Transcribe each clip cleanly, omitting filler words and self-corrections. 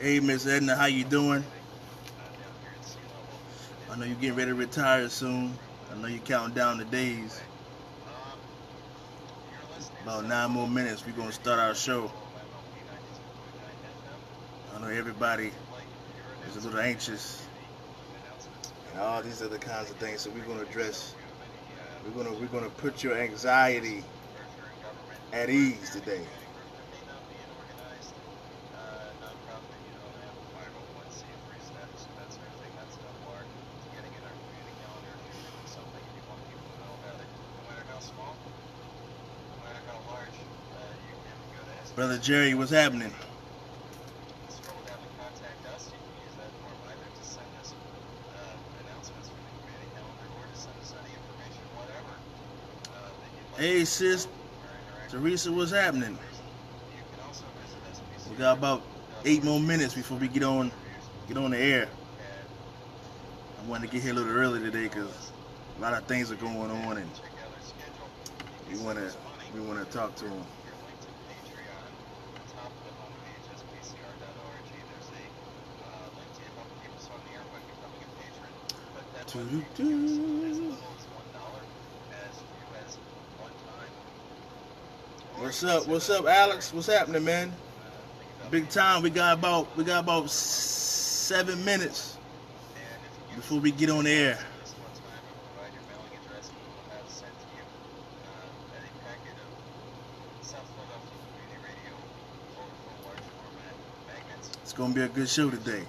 Hey, Miss Edna, how you doing? I know you're getting ready to retire soon. I know you're counting down the days. About 9 more minutes, we're gonna start our show. I know everybody is a little anxious and all these other kinds of things, so we're gonna address. We're gonna put your anxiety at ease today. Brother Jerry, what's happening? Hey, sis, Teresa, what's happening? We got about 8 more minutes before we get on the air. I wanted to get here a little early today because a lot of things are going on, and we wanna we wanna talk to them. What's up? What's up, Alex? What's happening, man? Big time. We got about 7 minutes before we get on the air. It's gonna be a good show today.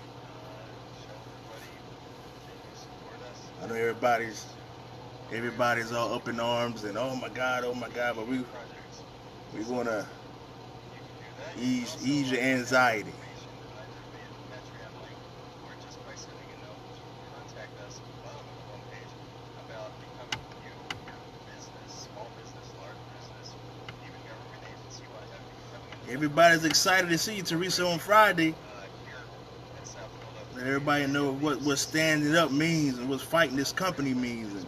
I know everybody's all up in arms and oh my God, but we're gonna ease your anxiety. Everybody's excited to see you, Teresa, on Friday. Let everybody know what standing up means and what fighting this company means, and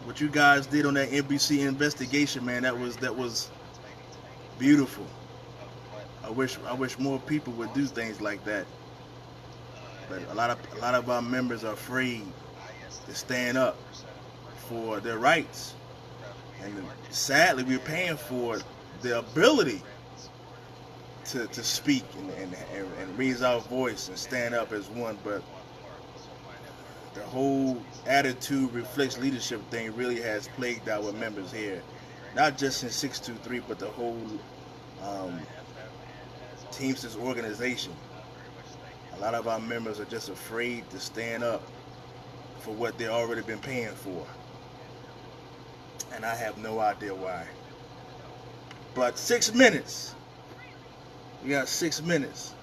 what you guys did on that NBC investigation, man. That was beautiful. I wish more people would do things like that. But a lot of our members are afraid to stand up for their rights, and sadly, we're paying for the ability to speak and raise our voice and stand up as one. But the whole attitude reflects leadership thing really has plagued our members here, not just in 623, but the whole um, Teamsters organization. A lot of our members are just afraid to stand up for what they've already been paying for, and I have no idea why. But 6 minutes. We got 6 minutes.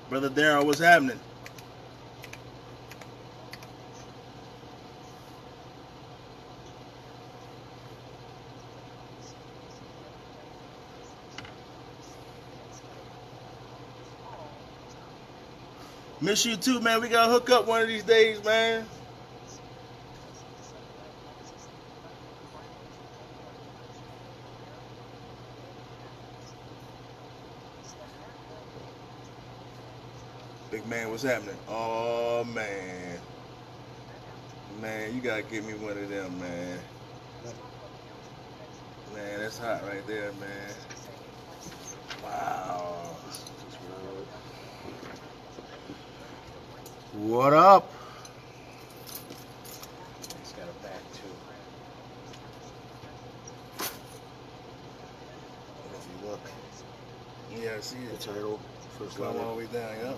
Brother Darryl, what's happening? Miss you too, man. We gotta hook up one of these days, man. Big man, what's happening? Oh man, man, you gotta get me one of them, man. Man, that's hot right there, man. Wow. What up? He's got a back too. And if you look, Yeah, I see the it. title, first Going letter. all the way down, yep.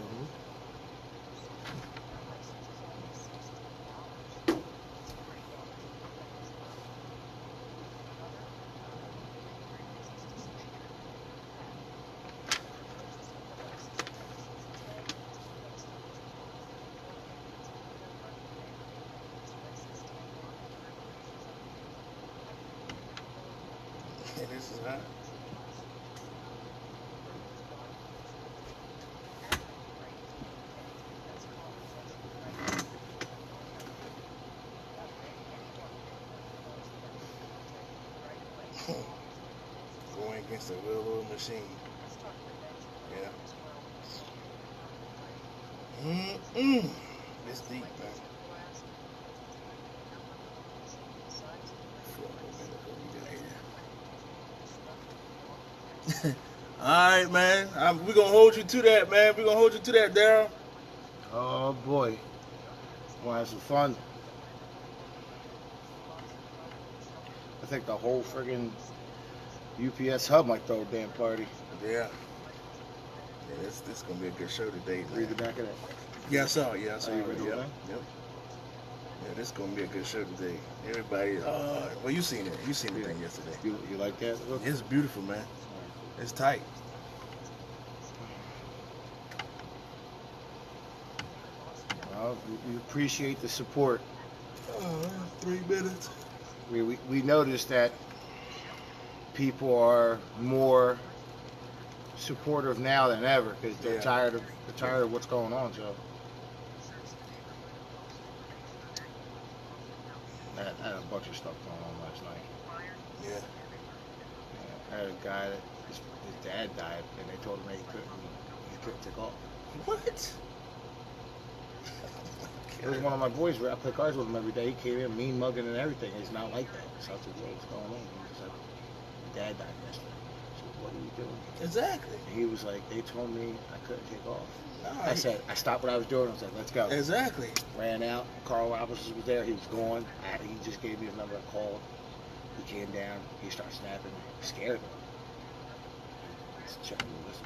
This is hot. It's a real little machine. Yeah. It's deep, man. All right, man. We're gonna hold you to that, man. We're gonna hold you to that, Daryl. Oh boy. Want to have some fun? I think the whole friggin' UPS hub might throw a damn party. Yeah. Yeah, this gonna be a good show today, man. Read the back of that. Yeah, I saw it. Yeah, I saw Oh, you it. read the Yep. whole thing? Yep. Yeah, this gonna be a good show today. Everybody, well, you seen it. You seen the thing yesterday. You like that? Look. It's beautiful, man. It's tight. Well, we appreciate the support. 3 minutes. We noticed that people are more supportive now than ever because they're tired of what's going on. So I had a bunch of stuff going on last night. Yeah. I had a guy that his dad died, and they told him he couldn't take off. What? It was one of my boys where I play cards with him every day. He came in mean mugging and everything. He's not like that. So I said, what's going on? He was like, my dad died yesterday. I said, what are you doing? Exactly. And he was like, they told me I couldn't take off. No, I said, I stopped what I was doing. I was like, let's go. Exactly. Ran out. Carl Robinson was there. He was gone. He just gave me his number. I called. He came down. He started snapping. Scared me. Just checking to listen.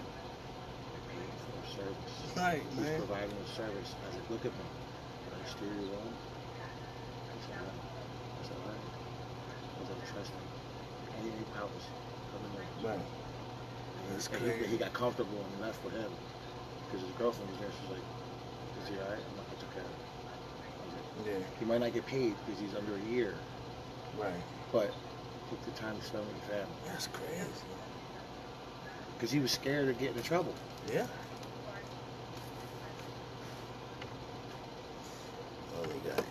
Paying for a service. Right, He's man. providing a service. I said, look at me. Did I steer you wrong? He said, no. I said, all right. I was like, trust me. Any powers coming in. Right. That's And crazy. he got comfortable and left with him. Because his girlfriend was there. She was like, is he all right? I'm like, I took care of him. I was like, Yeah. he might not get paid because he's under a year, Right. but took the time to spend with the family. That's crazy. Because he was scared of getting in trouble. Yeah. Oh, we got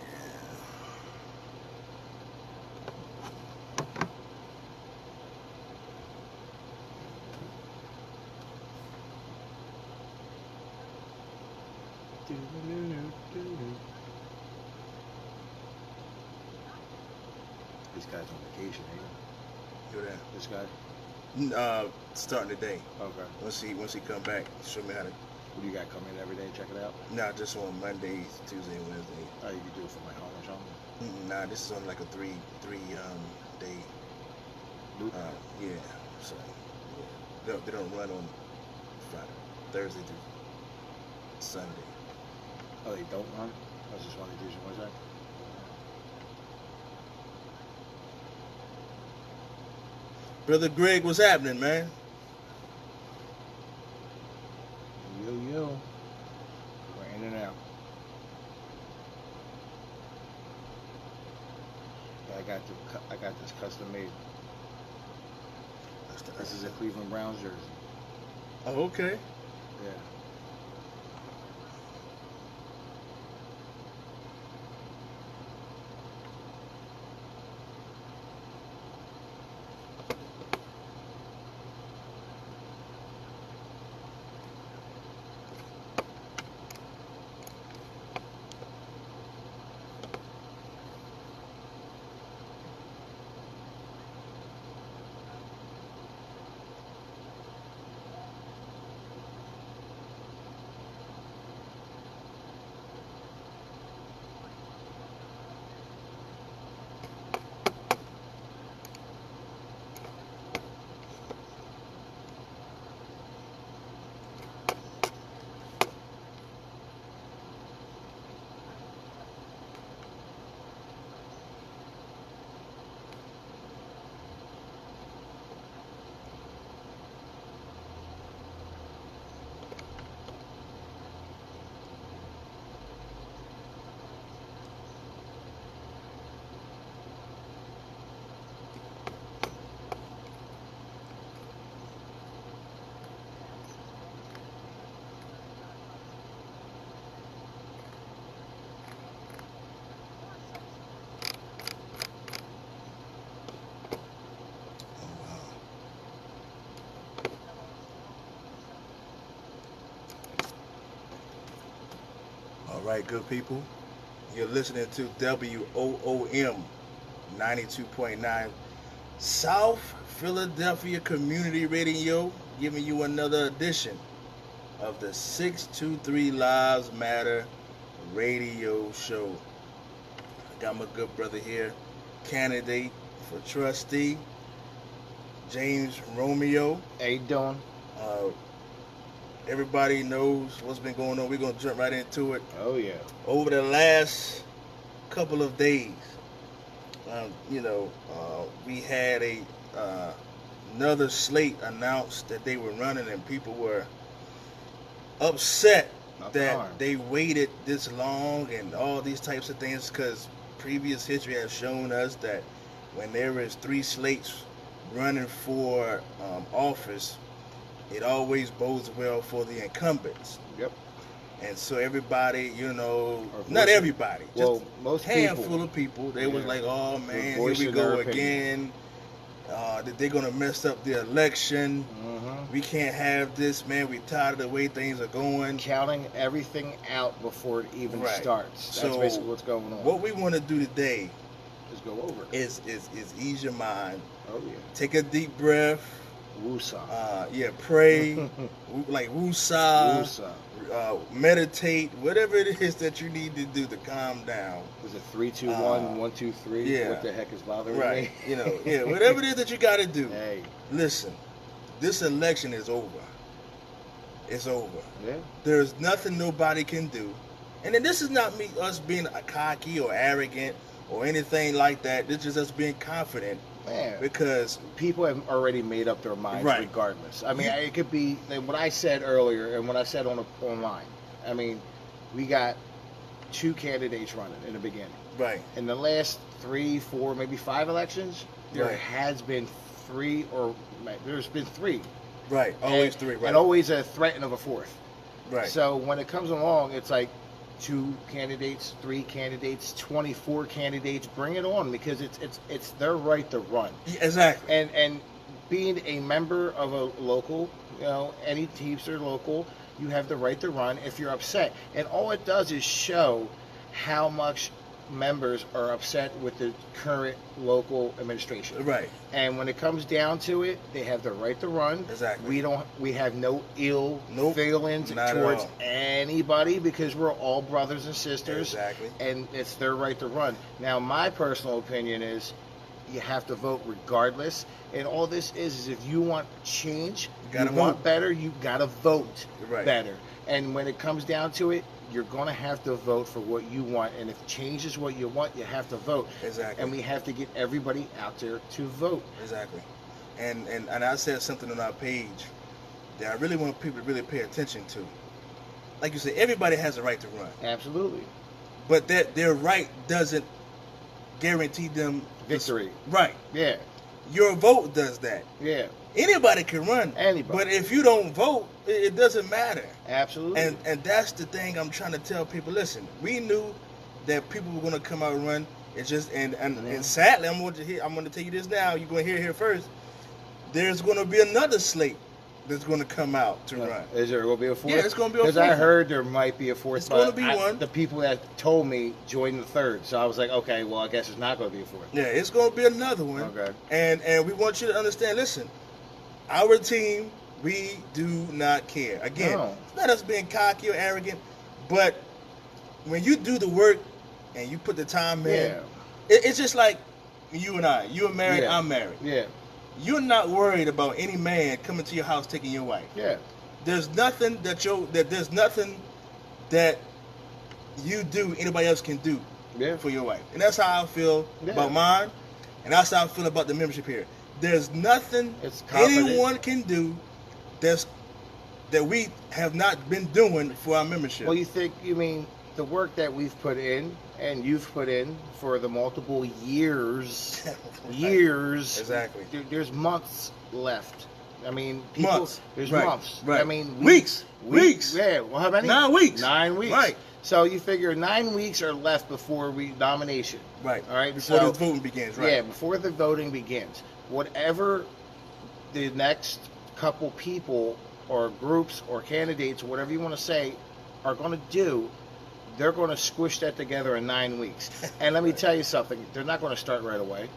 This guy's on vacation, ain't do that. he? This guy? Starting today. Okay. Once he come back, show me how to. What do you got coming in every day? Check it out? Nah, just on Mondays, Tuesday, and Wednesday. Oh, you can do it from my home or something? Nah, this is on like a three day. Loop? Yeah. So yeah. They don't run on Friday, Thursday through Sunday. Oh, they don't run? I was just Monday, Tuesday, Wednesday? Brother Greg, what's happening, man? Yo. We're in and out. Yeah, I got this custom made. This is a Cleveland Browns jersey. Oh, okay. Yeah. right, good people. You're listening to WOOM 92.9 South Philadelphia Community Radio, giving you another edition of the 623 Lives Matter radio show. I got my good brother here, candidate for trustee, James Romeo. How you doing? Everybody knows what's been going on. We're going to jump right into it. Oh, yeah. Over the last couple of days, we had another slate announced that they were running, and people were upset that they waited this long and all these types of things, because previous history has shown us that when there is 3 slates running for office, it always bodes well for the incumbents. Yep. And so everybody, not everybody, just most handful of people, they was like, oh man, here we go again. They're going to mess up the election. Mm-hmm. We can't have this, man. We're tired of the way things are going. Counting everything out before it even starts. That's so basically what's going on. What we want to do today is go over. Is ease your mind. Oh, yeah. Take a deep breath. Woosah. Pray. Like woosah. Meditate. Whatever it is that you need to do to calm down. Was it 3, 2, 1, 1, 2, 3? Yeah. What the heck is bothering me? Right. Whatever it is that you got to do. Hey. Listen, this election is over. It's over. Yeah. There's nothing nobody can do. And then this is not us being cocky or arrogant or anything like that. This is us being confident. Man, because people have already made up their minds regardless. I mean, it could be what I said earlier and what I said online. I mean, we got 2 candidates running in the beginning. Right. In the last 3, 4, maybe 5 elections, there has been 3 there's been 3. Right. Always 3. Right. And always a threat of a 4th. Right. So when it comes along, it's like 2 candidates, 3 candidates, 24 candidates. Bring it on, because it's their right to run. Exactly. And being a member of a local, any Teamster local, you have the right to run if you're upset. And all it does is show how much members are upset with the current local administration. Right. And when it comes down to it, they have the right to run. Exactly. We have no ill feelings towards anybody, because we're all brothers and sisters. Exactly. And it's their right to run. Now, my personal opinion is you have to vote regardless. And all this is if you want change, you want better, you got to vote better. And when it comes down to it, you're going to have to vote for what you want. And if change is what you want, you have to vote. Exactly. And we have to get everybody out there to vote. Exactly. And I said something on our page that I really want people to really pay attention to. Like you said, everybody has a right to run. Absolutely. But that their right doesn't guarantee them victory. Right. Yeah. Your vote does that. Yeah. Anybody can run. Anybody. But if you don't vote, it doesn't matter. Absolutely. And that's the thing I'm trying to tell people. Listen, we knew that people were going to come out and run. It's just and sadly, I'm going to tell you this now. You're going to hear it here first. There's going to be another slate that's going to come out to run. Is there going to be a 4th? Yeah, it's going to be a 4th. Because I heard there might be a 4th. It's going to be one. The people that told me joined the 3rd. So I was like, okay, well, I guess it's not going to be a 4th. Yeah, it's going to be another one. Okay. And we want you to understand, listen, our team, we do not care. Again, It's not us being cocky or arrogant, but when you do the work and you put the time in, it's just like you and I. You are married, I'm married. Yeah. You're not worried about any man coming to your house taking your wife. Yeah. There's nothing that you do anybody else can do for your wife. And that's how I feel about mine, and that's how I feel about the membership here. There's nothing anyone can do that we have not been doing for our membership. Well, you mean the work that we've put in and you've put in for the multiple years, Exactly. There's months left. I mean, there's months. Right. I mean, weeks. Yeah. Well, how many? 9 weeks. 9 weeks. Right. So you figure 9 weeks are left before nomination. Right. All right. Before the voting begins. Right. Yeah. Before the voting begins, whatever the next couple people or groups or candidates, whatever you want to say, are going to do, they're going to squish that together in 9 weeks. And let me tell you something, they're not going to start right away.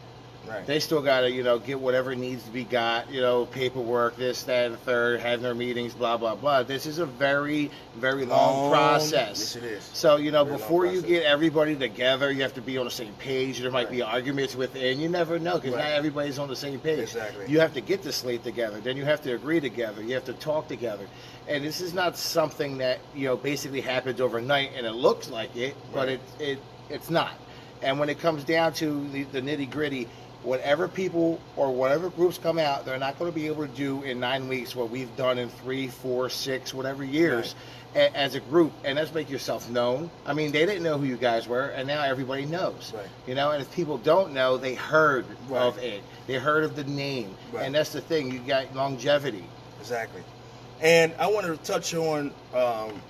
Right. They still got to, get whatever needs to be got, paperwork, this, that, and the third, having their meetings, blah, blah, blah. This is a very, very long process. Yes, it is. So, before you get everybody together, you have to be on the same page. There might be arguments within. You never know, because not everybody's on the same page. Exactly. You have to get the slate together. Then you have to agree together. You have to talk together. And this is not something that, basically happens overnight and it looks like it, but it's not. And when it comes down to the nitty-gritty, whatever people or whatever groups come out, they're not going to be able to do in 9 weeks what we've done in 3, 4, 6, whatever years as a group. And let's make yourself known. I mean, they didn't know who you guys were, and now everybody knows. Right. And if people don't know, they heard of it. They heard of the name. Right. And that's the thing. You got longevity. Exactly. And I wanted to touch on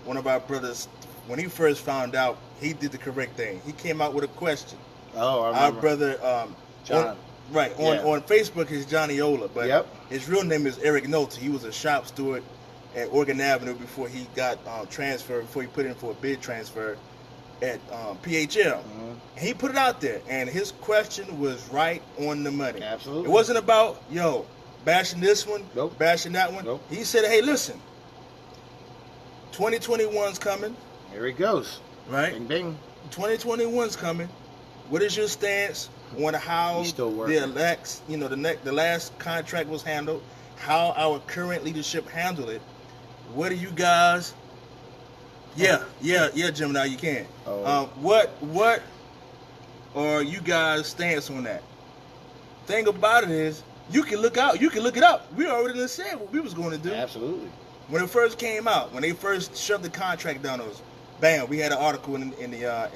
one of our brothers. When he first found out, he did the correct thing. He came out with a question. Oh, I remember. Our brother... John. On Facebook he's Johnny Ola, but his real name is Eric Nolte. He was a shop steward at Oregon Avenue before he got transferred, before he put in for a bid transfer at PHL. Mm-hmm. And he put it out there, and his question was right on the money. Absolutely. It wasn't about, bashing this one, bashing that one. Nope. He said, hey, listen, 2021's coming. Here he goes. Right? Bing, bing. 2021's coming. What is your stance on how the last contract was handled, how our current leadership handled it? What do you guys? Yeah, Gemini, you can. What are you guys' stance on that? Thing about it is, you can look out. You can look it up. We already said what we was going to do. Absolutely. When it first came out, when they first shoved the contract down us, bam, we had an article in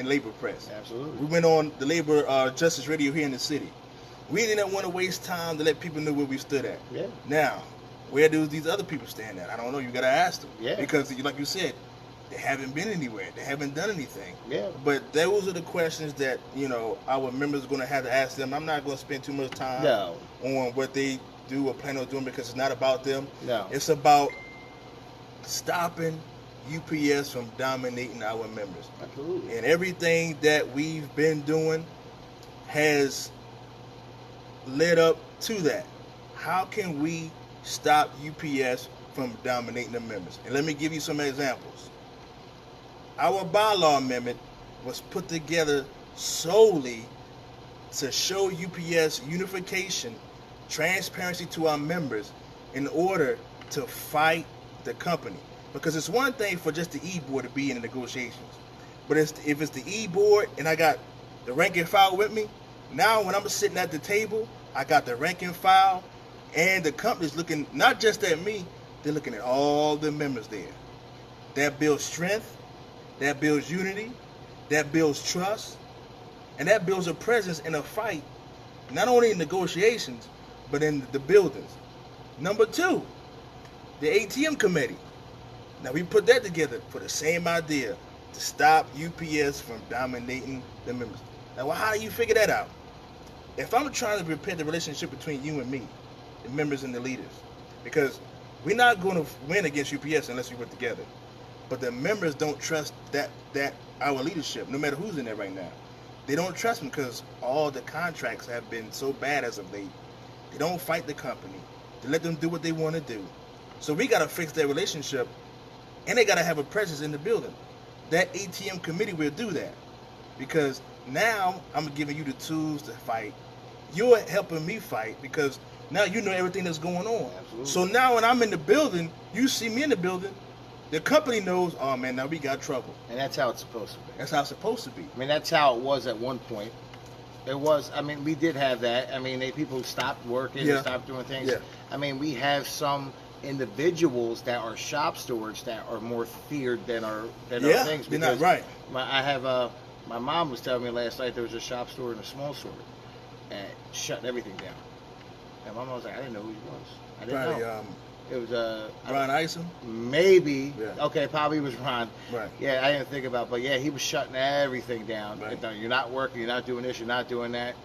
Labor Press. Absolutely. We went on the Labor Justice Radio here in the city. We didn't want to waste time to let people know where we stood at. Yeah. Now, where do these other people stand at? I don't know. You got to ask them. Yeah. Because, like you said, they haven't been anywhere. They haven't done anything. Yeah. But those are the questions that, our members are going to have to ask them. I'm not going to spend too much time on what they do or plan on doing because it's not about them. No. It's about stopping UPS from dominating our members. Absolutely. And everything that we've been doing has led up to that. How can we stop UPS from dominating the members? And let me give you some examples. Our bylaw amendment was put together solely to show UPS unification, transparency to our members in order to fight the company. Because it's one thing for just the E-board to be in the negotiations. But if it's the E-board and I got the rank and file with me, now when I'm sitting at the table, I got the rank and file and the company's looking not just at me, they're looking at all the members there. That builds strength, that builds unity, that builds trust, and that builds a presence in a fight, not only in negotiations, but in the buildings. Number 2, the ATM committee. Now we put that together for the same idea, to stop UPS from dominating the members. Now how do you figure that out? If I'm trying to repair the relationship between you and me, the members and the leaders, because we're not going to win against UPS unless we work together. But the members don't trust that our leadership, no matter who's in there right now. They don't trust them because all the contracts have been so bad as of late. They don't fight the company. They let them do what they want to do. So we got to fix that relationship, and they got to have a presence in the building. That ATM committee will do that, because now I'm giving you the tools to fight. You're helping me fight because now you know everything that's going on. Absolutely. So now when I'm in the building, you see me in the building, the company knows, oh man, now we got trouble. And that's how it's supposed to be. That's how it's supposed to be. I mean, that's how it was at one point. It was, I mean, we did have that. I mean, people stopped working, they stopped doing things. Yeah. I mean, we have some individuals that are shop stewards that are more feared than our things. You're not right. My mom was telling me last night there was a shop steward and a small steward and shutting everything down. And my mom was like, I didn't know who he was. I didn't know. It was Ron Isom? Maybe. Yeah. Okay, probably was Ron. Right. Yeah, I didn't think about it, but yeah, he was shutting everything down. Right. You're not working, you're not doing this, you're not doing that,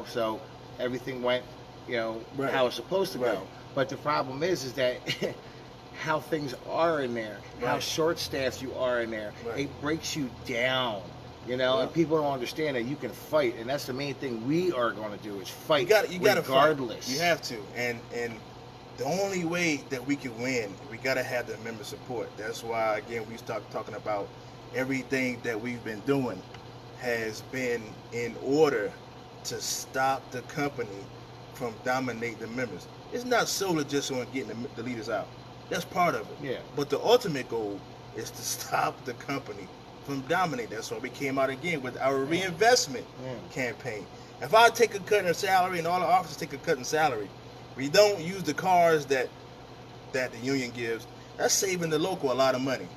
so everything went, how it's supposed to go. But the problem is that how things are in there, how Right. short-staffed you are in there. Right. It breaks you down, you know. Yeah. And people don't understand that you can fight, and that's the main thing we are going to do is fight. You gotta regardless. fight. You have to, and the only way that we can win, we gotta have the member support. That's why again we start talking about everything that we've been doing has been in order to stop the company from dominating the members. It's not solely just on getting the leaders out. That's part of it. Yeah. But the ultimate goal is to stop the company from dominating. That's why we came out again with our reinvestment campaign. If I take a cut in salary and all the officers take a cut in salary, we don't use the cars that the union gives, that's saving the local a lot of money.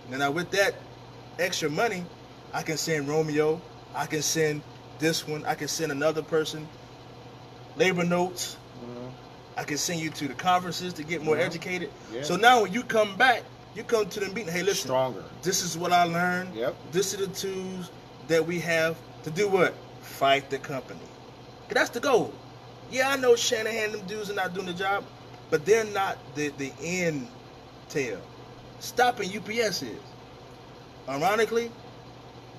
And now with that extra money, I can send Romeo, I can send this one, I can send another person labor notes. I can send you to the conferences to get more educated. Yeah. So now when you come back, you come to the meeting, hey listen, Stronger. this is what I learned. Yep. This are the tools that we have to do what? Fight the company. 'Cause that's the goal. Yeah, I know Shanahan, them dudes are not doing the job, but they're not the end tail. Stopping UPS is. Ironically,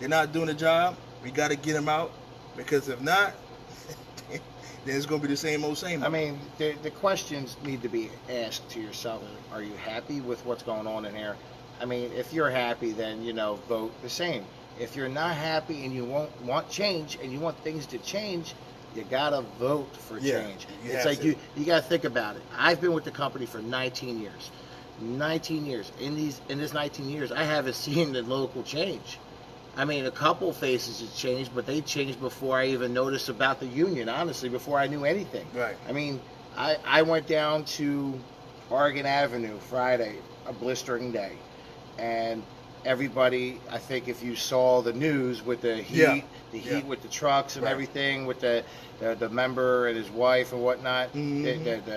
they're not doing the job. We got to get them out, because if not, then it's going to be the same old, same old. I mean, the questions need to be asked to yourself. Are you happy with what's going on in here? I mean, if you're happy, then, you know, vote the same. If you're not happy and you want change and you want things to change, you gotta vote for change. you It's have like to. you gotta think about it. I've been with the company for 19 years. 19 years. In this 19 years, I haven't seen the local change. I mean, a couple faces have changed, but they changed before I even noticed about the union, honestly, before I knew anything. Right. I mean, I went down to Oregon Avenue Friday, a blistering day, and everybody, I think if you saw the news with the heat, with the trucks and everything, with the member and his wife and whatnot,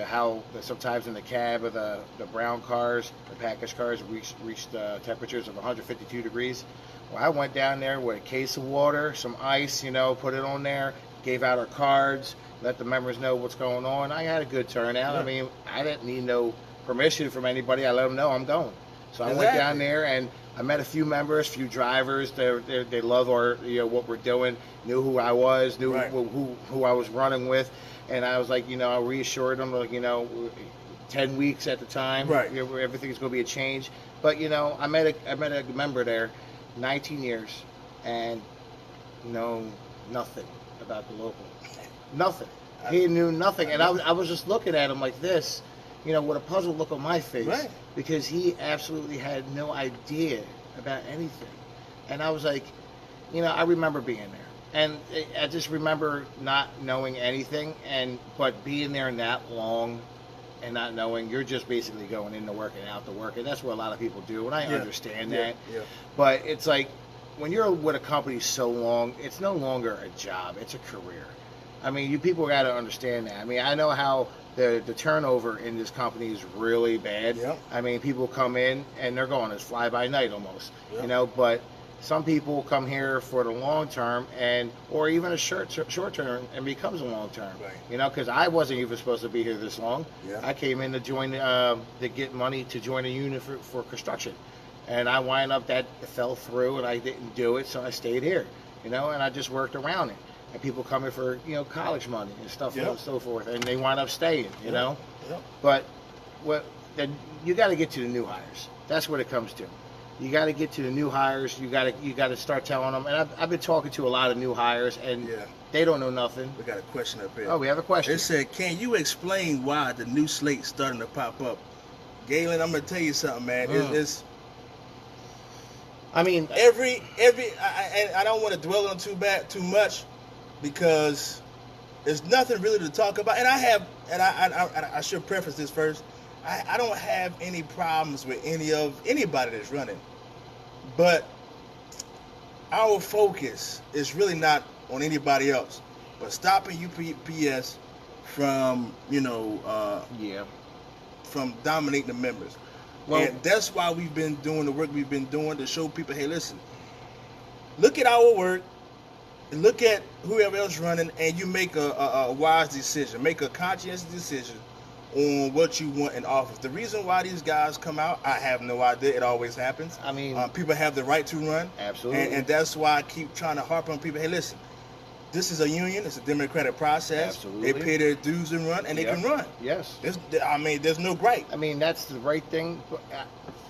how sometimes in the cab of the brown cars, the package cars reached temperatures of 152 degrees. Well, I went down there with a case of water, some ice, put it on there, gave out our cards, let the members know what's going on. I had a good turnout. I mean, I didn't need no permission from anybody. I let them know I'm going. So I went down there and I met a few members, few drivers. They love our, what we're doing. Knew who I was, knew who I was running with, and I was like, I reassured them, like, 10 weeks at the time, everything's going to be a change. But I met a member there, 19 years, and nothing about the local, nothing. He knew nothing, and I was just looking at him like this, with a puzzled look on my face, because he absolutely had no idea about anything. And I was like, I remember being there, and I just remember not knowing anything, but being there that long and not knowing, you're just basically going into work and out to work, and that's what a lot of people do, and I understand that. But it's like, when you're with a company so long, it's no longer a job, it's a career. I mean, you people got to understand that. I mean, I know how the turnover in this company is really bad. I mean, people come in and they're going, it's fly by night almost, but some people come here for the long term, or even a short term, and becomes a long term. Because I wasn't even supposed to be here this long. I came in to join, to get money to join a unit for construction, and I wind up that fell through, and I didn't do it, so I stayed here, and I just worked around it. And people come in for, college money and stuff and so forth, and they wind up staying, But then you got to get to the new hires. That's what it comes to. You got to get to the new hires. You got to start telling them. And I've been talking to a lot of new hires, and they don't know nothing. We got a question up here. Oh, we have a question. It said, can you explain why the new slate's starting to pop up? Galen, I'm gonna tell you something, man. It's I mean, I don't want to dwell on too much, because there's nothing really to talk about. And I should preface this first. I don't have any problems with anybody that's running, but our focus is really not on anybody else, but stopping UPS from from dominating the members. Well, and that's why we've been doing the work we've been doing, to show people, hey, listen, look at our work, look at whoever else running, and you make a wise decision, make a conscientious decision on what you want in office. The reason why these guys come out, I have no idea. It always happens. I mean, people have the right to run. Absolutely. And that's why I keep trying to harp on people. Hey, listen, this is a union. It's a democratic process. Absolutely. They pay their dues and run, and they can run. Yes. There's no gripe. I mean, that's the right thing.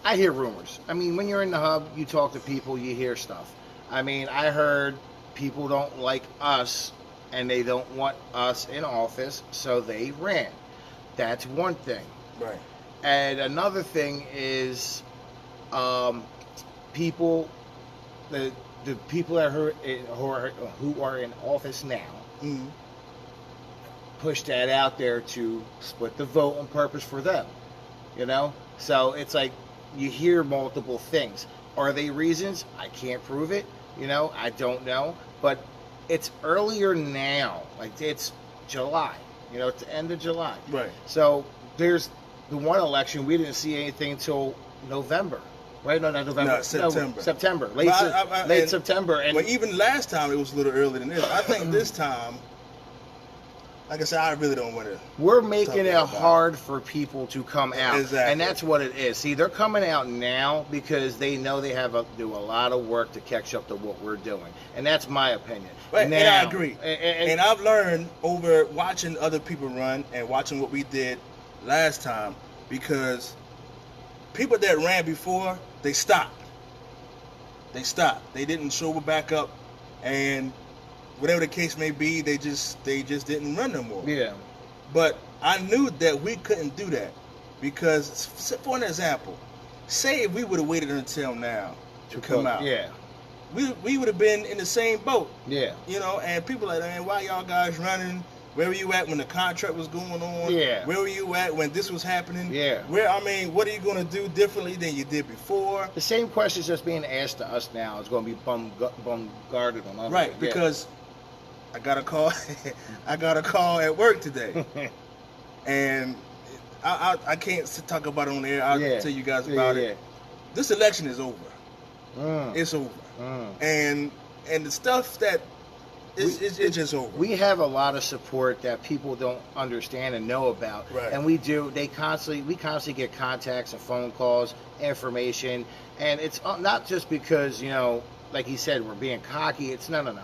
I hear rumors. I mean, when you're in the hub, you talk to people, you hear stuff. I mean, I heard people don't like us, and they don't want us in office, so they ran. That's one thing. Right. And another thing is people, the people that who are in office now, mm-hmm. push that out there to split the vote on purpose for them. You know? So it's like you hear multiple things. Are they reasons? I can't prove it. You know, I don't know. But it's earlier now. Like, it's July. You know, it's the end of July. Right. So there's the one election, we didn't see anything until November. Right? No, not November. No, September. No, September. Late September. And well, even last time it was a little earlier than this. I think this time, like I said, I really don't want to. We're making it hard for people to come out. Exactly. And that's what it is. See, they're coming out now because they know they have to do a lot of work to catch up to what we're doing. And that's my opinion. Right, now, and I agree. And I've learned over watching other people run and watching what we did last time, because people that ran before, they stopped. They stopped. They didn't show back up, and whatever the case may be, they just didn't run no more. Yeah. But I knew that we couldn't do that, because, for an example, say if we would have waited until now to come out, yeah, we would have been in the same boat. Yeah. You know, and people are like, man, why y'all guys running? Where were you at when the contract was going on? Yeah. Where were you at when this was happening? Yeah. What are you going to do differently than you did before? The same questions that's being asked to us now is going to be bombarded on us. Right, because I got a call. I got a call at work today, and I can't talk about it on the air. I'll tell you guys about it. This election is over. It's over, and the stuff that it's just over. We have a lot of support that people don't understand and know about, and we do. We constantly get contacts and phone calls, information, and it's not just because, you know, like he said, we're being cocky. It's no.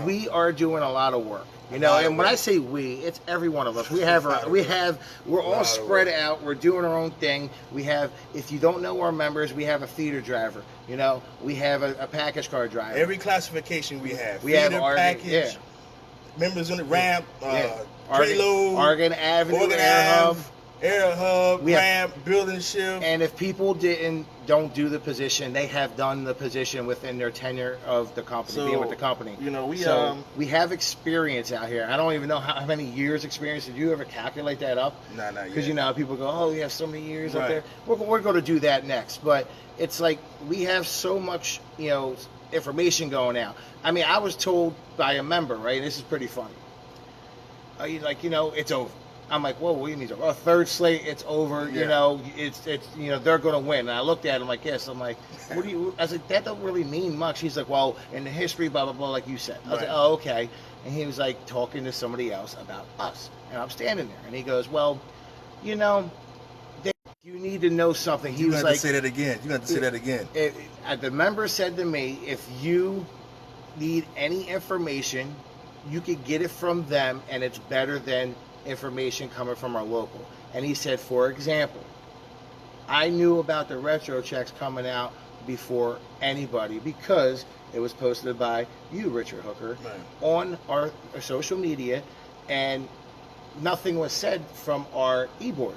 We are doing a lot of work. You know, and when I say we, it's every one of us. We're all spread out. We're doing our own thing. We have, if you don't know our members, we have a feeder driver. You know, we have a package car driver. Every classification we have. We have package, members on the ramp, preload, Argon Avenue, Air Hub, ramp, building shift. And if people don't do the position, they have done the position within their tenure of the company, being with the company. You know, we have experience out here. I don't even know how many years experience. Did you ever calculate that up? No, not yet. Because, you know, people go, oh, you have so many years up there. We're going to do that next. But it's like we have so much, you know, information going out. I mean, I was told by a member, right? This is pretty funny. Like, you know, it's over. I'm like, whoa, what do you mean? Oh, third slate, it's over. You know, it's you know, they're going to win. And I looked at him like, yes. I'm like, what do you? I was like, that don't really mean much. He's like, well, in the history, blah blah blah, like you said. I was like, oh, okay. And he was like talking to somebody else about us, and I'm standing there, and he goes, well, you know, you need to know something. He was like, to say that again. You got to say that again. The member said to me, if you need any information, you could get it from them, and it's better than information coming from our local. And he said, for example, I knew about the retro checks coming out before anybody because it was posted by you, Richard Hooker, on our social media, and nothing was said from our e-board.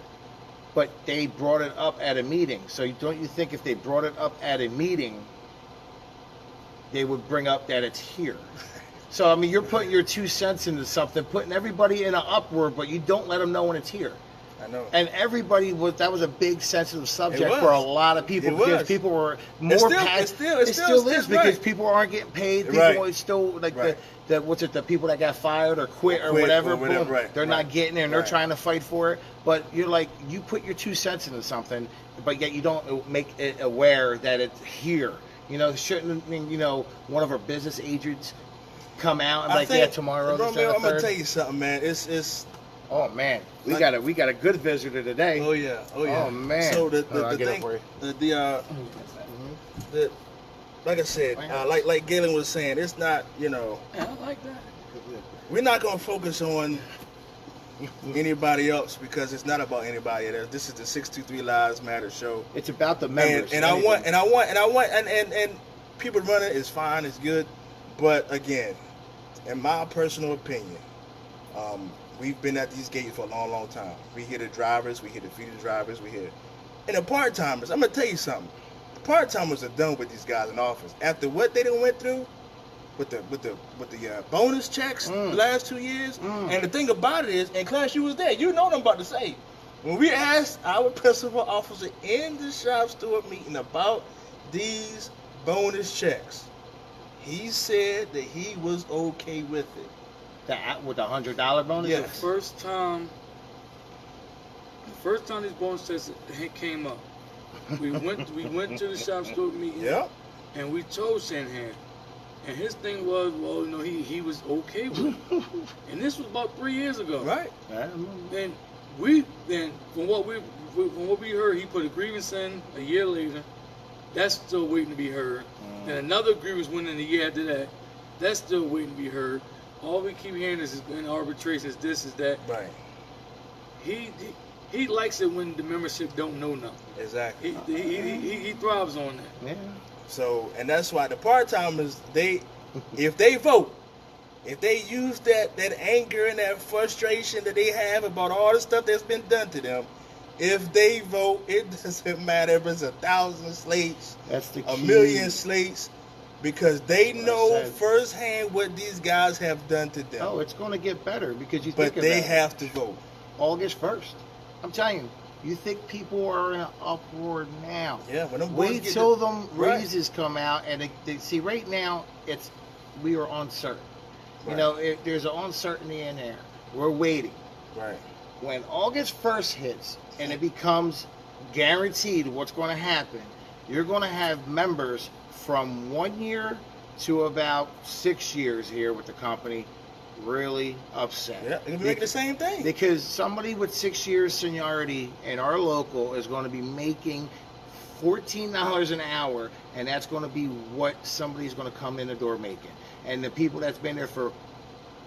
But they brought it up at a meeting. So don't you think if they brought it up at a meeting, they would bring up that it's here? So, I mean, you're putting your 2 cents into something, putting everybody in an uproar, but you don't let them know when it's here. I know. And everybody that was a big sensitive subject for a lot of people because people were more passionate. It still is because people aren't getting paid. People are still, like, the people that got fired or quit or whatever, they're not getting there and they're trying to fight for it. But you're like, you put your 2 cents into something, but yet you don't make it aware that it's here. You know, shouldn't, you know, one of our business agents come out and tomorrow. Romeo, I'm gonna tell you something, man. It's Oh man, we got a good visitor today. Oh yeah, oh yeah. Oh man. So the I'll get it thing, for you. the like I said, like Galen was saying, it's not, you know, Yeah, I like that. we're not gonna focus on anybody else because it's not about anybody else. This is the 623 Lives Matter show. It's about the members. And I want people running is fine, it's good, but again, in my personal opinion, we've been at these gates for a long, long time. We hear the drivers, we hear the feeder drivers, we hear, and the part timers. I'm gonna tell you something. The part timers are done with these guys in office after what they done went through with the bonus checks the last 2 years. And the thing about it is, and Clarence, you was there. You know what I'm about to say. When we asked our principal officer in the shop steward meeting about these bonus checks, he said that he was okay with it. With the $100 bonus. Yeah. The first time these bonus checks came up, we went to the shop steward meeting. Yep. And we told Shanahan, and his thing was, well, you know, he was okay with it. And this was about 3 years ago. Right. Then from what we heard, he put a grievance in a year later. That's still waiting to be heard. Then another grievance went in a year after that. That's still waiting to be heard. All we keep hearing is in arbitration is this, is that. Right. He likes it when the membership don't know nothing. Exactly. He thrives on that. Yeah. So, and that's why the part-timers, if they vote, if they use that anger and that frustration that they have about all the stuff that's been done to them, if they vote, it doesn't matter if it's 1,000 slates, That's the key. 1,000,000 slates, because they know firsthand what these guys have done to them. Oh, it's going to get better because you but think they about have to vote. August 1st. I'm telling you, you think people are in an uproar now. Yeah, when them boys Wait get till the- them Right. raises come out and they see right now we are uncertain. You Right. know, there's an uncertainty in there. We're waiting. Right. When August 1st hits and it becomes guaranteed what's going to happen, you're going to have members from 1 year to about 6 years here with the company really upset. Yeah, they're gonna be making the same thing. Because somebody with 6 years seniority in our local is going to be making $14 an hour, and that's going to be what somebody's going to come in the door making. And the people that's been there for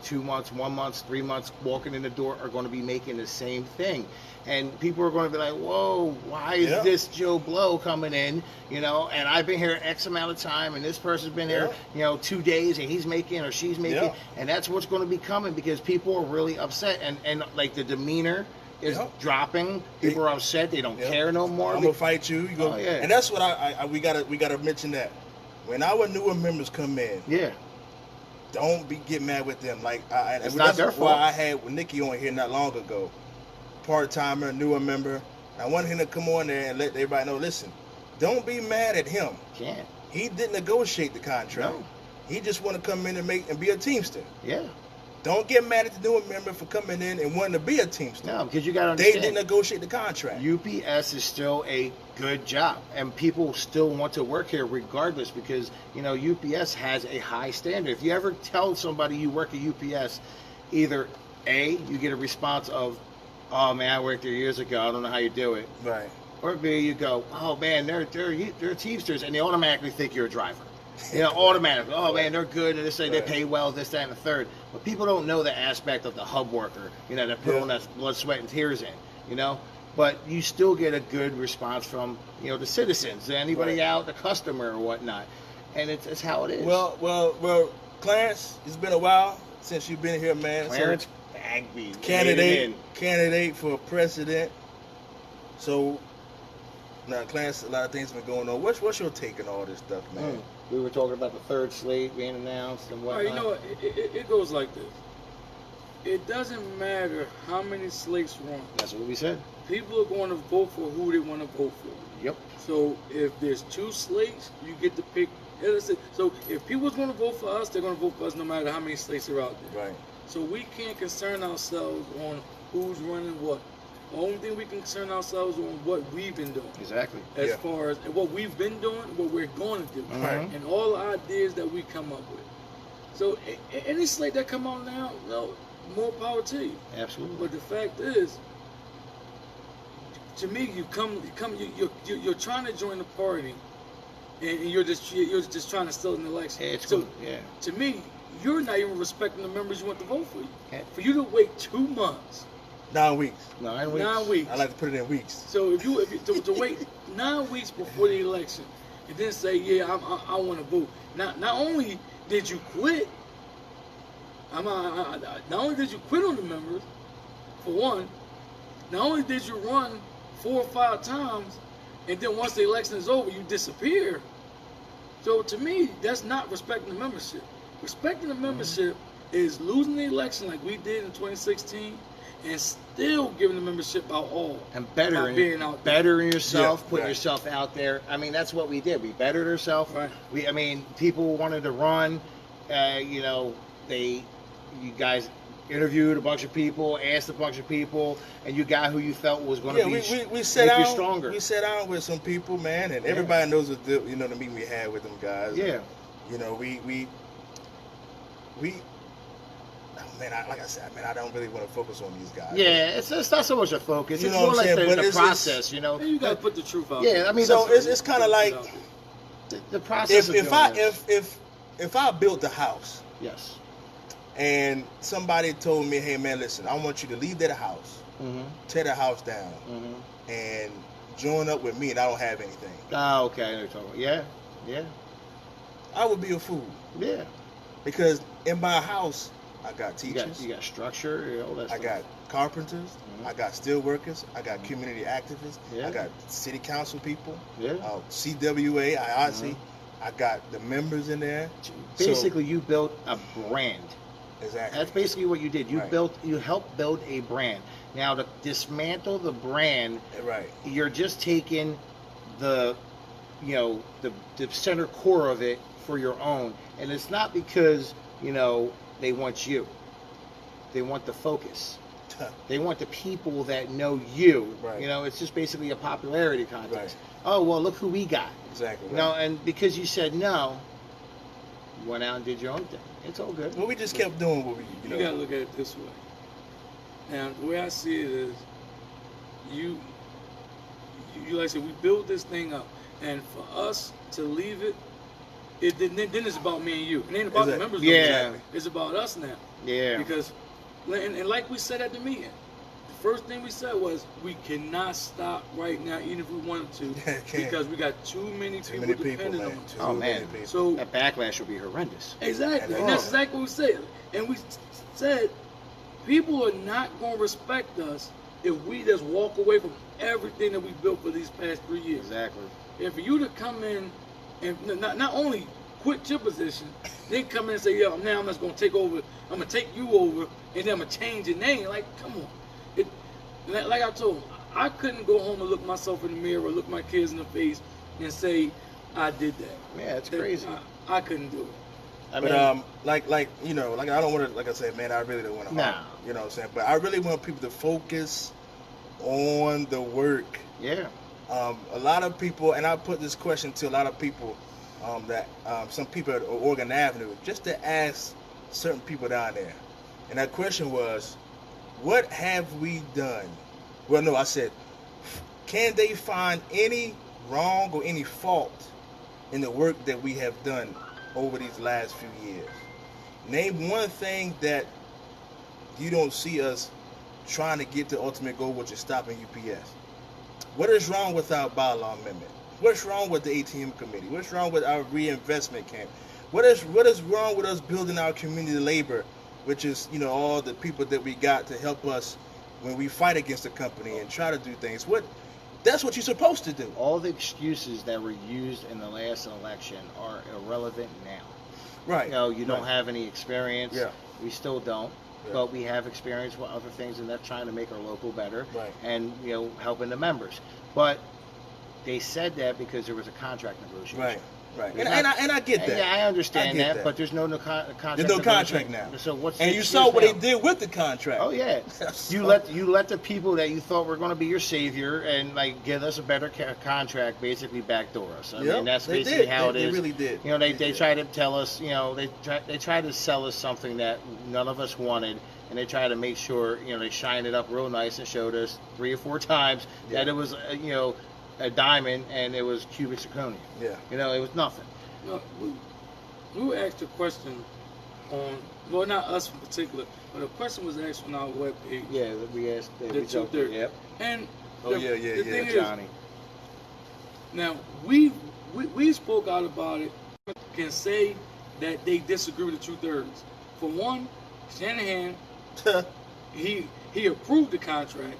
2 months, 1 month, 3 months walking in the door are going to be making the same thing. And people are going to be like, whoa, why is this Joe Blow coming in? You know, and I've been here X amount of time, and this person's been here, 2 days, and he's making or she's making. And that's what's going to be coming because people are really upset. And like the demeanor is dropping. People are upset. They don't care no more. I'm going to fight you. You go, Oh, yeah. And that's what we gotta mention that. When our newer members come in, don't get mad with them. Like It's not their fault. Why I had Nikki on here not long ago, part-timer, newer member. I wanted him to come on there and let everybody know. Listen, don't be mad at him. Can't. He didn't negotiate the contract. No. He just want to come in and be a teamster. Yeah. Don't get mad at the newer member for coming in and wanting to be a teamster. No, because you got to They understand. didn't negotiate the contract. UPS is still a good job, and people still want to work here regardless because, you know, UPS has a high standard. If you ever tell somebody you work at UPS, either A, you get a response of, oh man, I worked there years ago, I don't know how you do it. Right. Or B, you go, oh man, they're teamsters, and they automatically think you're a driver. You know, automatically, oh man, they're good, and they pay well, this, that, and the third. But people don't know the aspect of the hub worker, you know, that put all that blood, sweat, and tears in, you know. But you still get a good response from, you know, the citizens, anybody out, the customer or whatnot. And it's how it is. Well, Clarence, it's been a while since you've been here, man. Clarence Bagby, candidate for president. So now, Clarence, a lot of things have been going on. What's your take on all this stuff, man? We were talking about the third slate being announced and whatnot. You know what? It goes like this. It doesn't matter how many slates run. That's what we said. People are going to vote for who they want to vote for. Yep. So if there's 2 slates, you get to pick. So if people's going to vote for us, they're going to vote for us no matter how many slates are out there. Right. So we can't concern ourselves on who's running what. The only thing we can concern ourselves on what we've been doing. Exactly. As far as what we've been doing, what we're going to do, Right. and all the ideas that we come up with. So any slate that come out now, no, more power to you. Absolutely. But the fact is, to me, you're trying to join the party, and you're just trying to steal an election. Yeah, it's so cool. Yeah. to me, you're not even respecting the members you want to vote for you. Okay. For you to wait 2 months, 9 weeks. 9 weeks. 9 weeks. I like to put it in weeks. So if you to wait 9 weeks before the election, and then say, yeah, I want to vote. Not only did you quit, not only did you quit on the members, for one, not only did you run 4 or 5 times, and then once the election is over, you disappear. So to me, that's not respecting the membership. Respecting the membership is losing the election like we did in 2016, and still giving the membership out all. And bettering yourself, Yeah, putting right. yourself out there. I mean, that's what we did. We bettered ourselves. Right. I mean, people wanted to run. You guys interviewed a bunch of people, asked a bunch of people, and you got who you felt was going to we sat make you down. stronger. We sat down with some people, man, and everybody knows the the meeting we had with them guys. Yeah. You know, we. Oh, man, like I said, man, I don't really want to focus on these guys. Yeah, it's not so much a focus. You It's know more what like I'm saying? the But it's- process, you know. And you gotta put the truth out. Yeah, I mean, So that's- it's kind of like the process. of if doing I this. if I built a house Yes. and somebody told me, hey man, listen, I want you to leave that house, Mm-hmm. tear the house down, Mm-hmm. and join up with me, and I don't have anything, Oh, okay. I know what you're talking about. Yeah. Yeah. I would be a fool, Yeah. because in my house I got You teachers, got structure. You know, all that I stuff. got carpenters, Mhm. I got steel workers, I got community activists, Yeah. I got city council people, Yeah. CWA, IRC, Mhm. I got the members in there. Basically, you built a brand. Exactly. That's basically what you did. You Right. you helped build a brand. Now, to dismantle the brand, Right. you're just taking the center core of it for your own. And it's not because, they want you. They want the focus. They want the people that know you. Right. It's just basically a popularity contest. Right. Oh, well, look who we got. Exactly. Right. No, and because you said no, you went out and did your own thing. It's all good. Well, we just kept doing what we, You gotta look at it this way. Now, the way I see it is, you like I said, we build this thing up, and for us to leave it, then it's about me and you. It ain't about the members. Yeah. Exactly. It's about us now. Yeah. Because, and like we said at the meeting, the first thing we said was we cannot stop right now, even if we wanted to, Can't. because we got too many people depending man. on us. Too Oh, many man. people. So That backlash will be horrendous. exactly, And and that's exactly what we said. And we said people are not going to respect us if we just walk away from everything that we built for these past 3 years. Exactly. And for you to come in and not only quit your position, then come in and say, "Yo, now I'm just going to take over. I'm going to take you over, and then I'm going to change your name." Like, come on. Like I told him, I couldn't go home and look myself in the mirror or look my kids in the face and say I did that. Yeah, it's crazy. I couldn't do it. I But mean, like I don't want to, like I said, man, I really don't want to. Nah. You know what I'm saying? But I really want people to focus on the work. yeah. A lot of people, and I put this question to a lot of people, that some people at Oregon Avenue, just to ask certain people down there. And that question was, what have we done? Well, no, I said, can they find any wrong or any fault in the work that we have done over these last few years? Name one thing that you don't see us trying to get to the ultimate goal, which is stopping UPS. What is wrong with our bylaw amendment? What's wrong with the ATM committee? What's wrong with our reinvestment camp? What is wrong with us building our community labor, which is, all the people that we got to help us when we fight against the company and try to do things. That's what you're supposed to do. All the excuses that were used in the last election are irrelevant now. Right. You don't have any experience. Yeah. We still don't. Yeah. But we have experience with other things, and that's trying to make our local better. Right. And, helping the members. But they said that because there was a contract negotiation. Right. Right. There's And not- I get that. Yeah, I understand I get that, that. but there's no contract. There's no contract now. So what's the And you excuse saw what now? they did with the contract. Oh yeah, you let the people that you thought were going to be your savior and like give us a better contract basically backdoor us. I Yep, mean that's they basically did. how it They is. really did. They did. try to tell us, they try to sell us something that none of us wanted, and they try to make sure, they shine it up real nice and showed us 3 or 4 times that it was, a diamond and it was cubic zirconia. Yeah. It was nothing. No, we were asked a question on, well, not us in particular, but a question was asked on our webpage. Yeah, we asked. The We joked, 230. Yep. And Oh, the thing is, Johnny. now we spoke out about it. Can say that they disagree with the 2/3. For one, Shanahan, he approved the contract.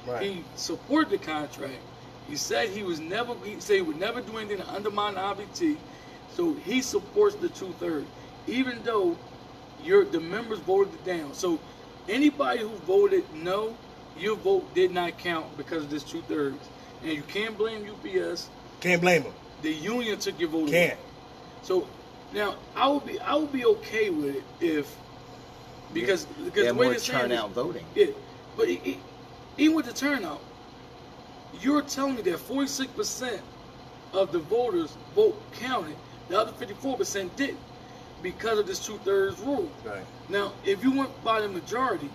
Right. He supported the contract. He said he would never do anything to undermine the IBT. So he supports the 2/3, even though the members voted it down. So anybody who voted no, your vote did not count because of this 2/3. And you can't blame UPS. Can't blame them. The union took your vote. Can't. Away. So now I would be okay with it if because the way more they're saying turnout voting. Yeah, but even with the turnout, you're telling me that 46% of the voters vote counted, the other 54% didn't because of this 2/3 rule. Right. Now, if you went by the majority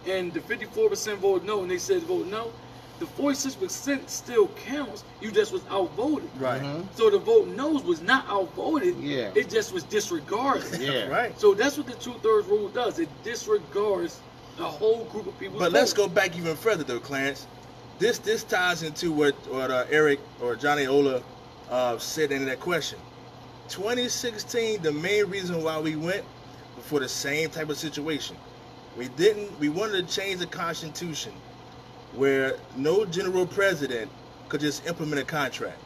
and the 54% voted no and they said vote no, the 46% still counts. You just was outvoted. Right. Mhm. So the vote no's was not outvoted. Yeah. It just was disregarded. Yeah. Right. So that's what the 2/3 rule does. It disregards a whole group of people. But let's go back even further, though, Clarence. This ties into what Eric or Johnny Ola said in that question. 2016, the main reason why we went was for the same type of situation. We wanted to change the Constitution where no general president could just implement a contract.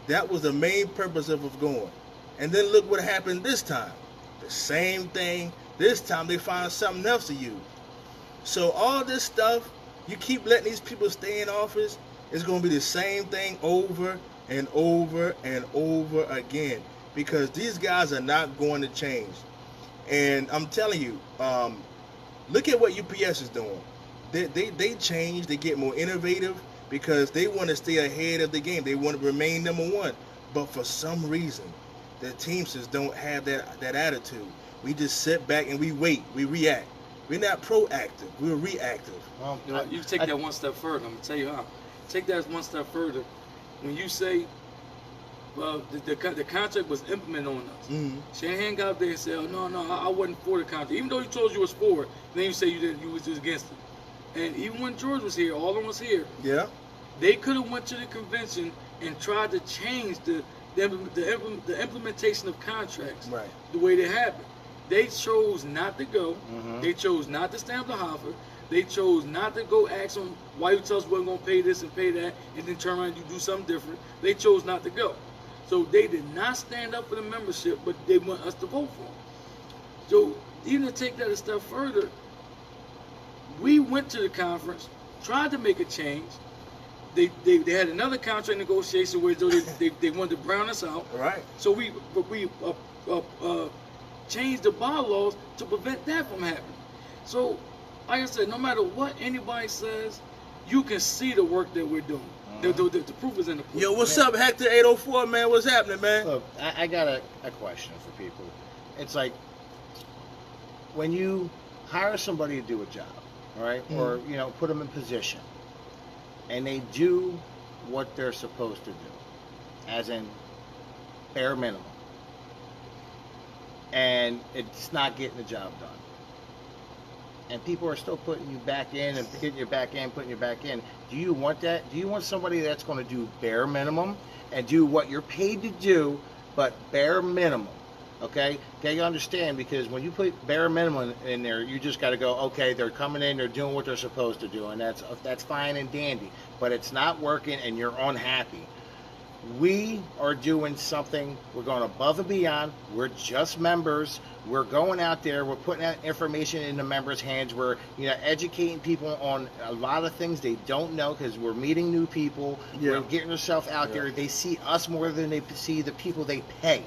That was the main purpose of us going. And then look what happened this time. The same thing. This time they found something else to use. So all this stuff, you keep letting these people stay in office, it's going to be the same thing over and over and over again because these guys are not going to change. And I'm telling you, look at what UPS is doing. They change, they get more innovative because they want to stay ahead of the game. They want to remain number one. But for some reason, the Teamsters don't have that attitude. We just sit back and we wait, we react. We're not proactive, we're reactive. Well, You take that one step further. I'm going to tell you how. Take that one step further. When you say, well, the contract was implemented on us. Mm-hmm. Shanahan got up there and said, oh, no, I wasn't for the contract. Even though he told you was for it, then you say you was just against it. And even when George was here, all of them was here, Yeah. they could have went to the convention and tried to change the implementation of contracts Right. the way they happened. They chose not to go. Mhm. They chose not to stamp the Hoffa. They chose not to go ask them why you tell us we're going to pay this and pay that and then turn around and you do something different. They chose not to go. So they did not stand up for the membership, but they want us to vote for them. So even to take that a step further, we went to the conference, tried to make a change. They had another contract negotiation where they wanted to brown us out. Right. So we changed the bylaws to prevent that from happening. So, like I said, no matter what anybody says, you can see the work that we're doing. The proof is in the pudding. Yo, what's up, Hector 804, man? What's happening, man? Look, I got a question for people. It's like when you hire somebody to do a job, all right, or put them in position, and they do what they're supposed to do, as in bare minimum, and it's not getting the job done, and people are still putting you back in and putting you back in. Do you want that? Do you want somebody that's going to do bare minimum and do what you're paid to do, but bare minimum? Okay, you understand, because when you put bare minimum in there, you just got to go, okay, they're coming in, they're doing what they're supposed to do, and that's fine and dandy, but it's not working and you're unhappy. We are doing something, we're going above and beyond, we're just members, we're going out there, we're putting that information in the members' hands, we're educating people on a lot of things they don't know, because we're meeting new people, we're getting ourselves out there, they see us more than they see the people they pay.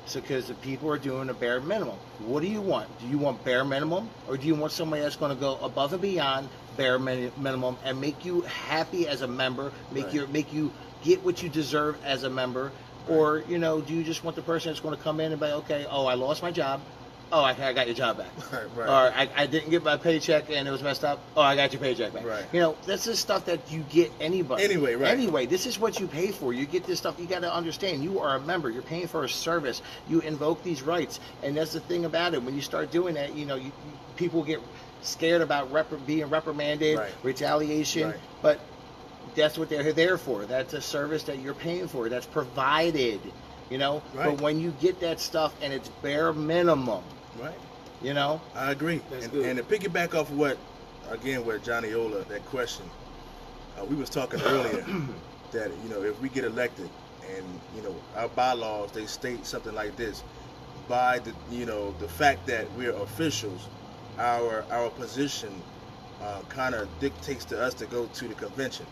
So because the people are doing a bare minimum. What do you want? Do you want bare minimum, or do you want somebody that's going to go above and beyond bare minimum and make you happy as a member, make you get what you deserve as a member, or do you just want the person that's going to come in and be okay, oh, I lost my job, oh, I got your job back. Right. Or I didn't get my paycheck and it was messed up. Oh, I got your paycheck back. Right. You know, that's the stuff that you get anybody. Anyway, right. Anyway, this is what you pay for. You get this stuff. You got to understand. You are a member. You're paying for a service. You invoke these rights, and that's the thing about it. When you start doing that, you know, people get scared about being reprimanded, Right. retaliation, Right. but that's what they're there for. That's a service that you're paying for. That's provided. You know, Right. but when you get that stuff and it's bare minimum, Right. you know, I agree. That's And, good. and to piggyback off what, again, with Johnny Ola, that question, we was talking earlier that, you know, if we get elected and, you know, our bylaws, they state something like this, by the, you know, the fact that we're officials, our position kind of dictates to us to go to the convention.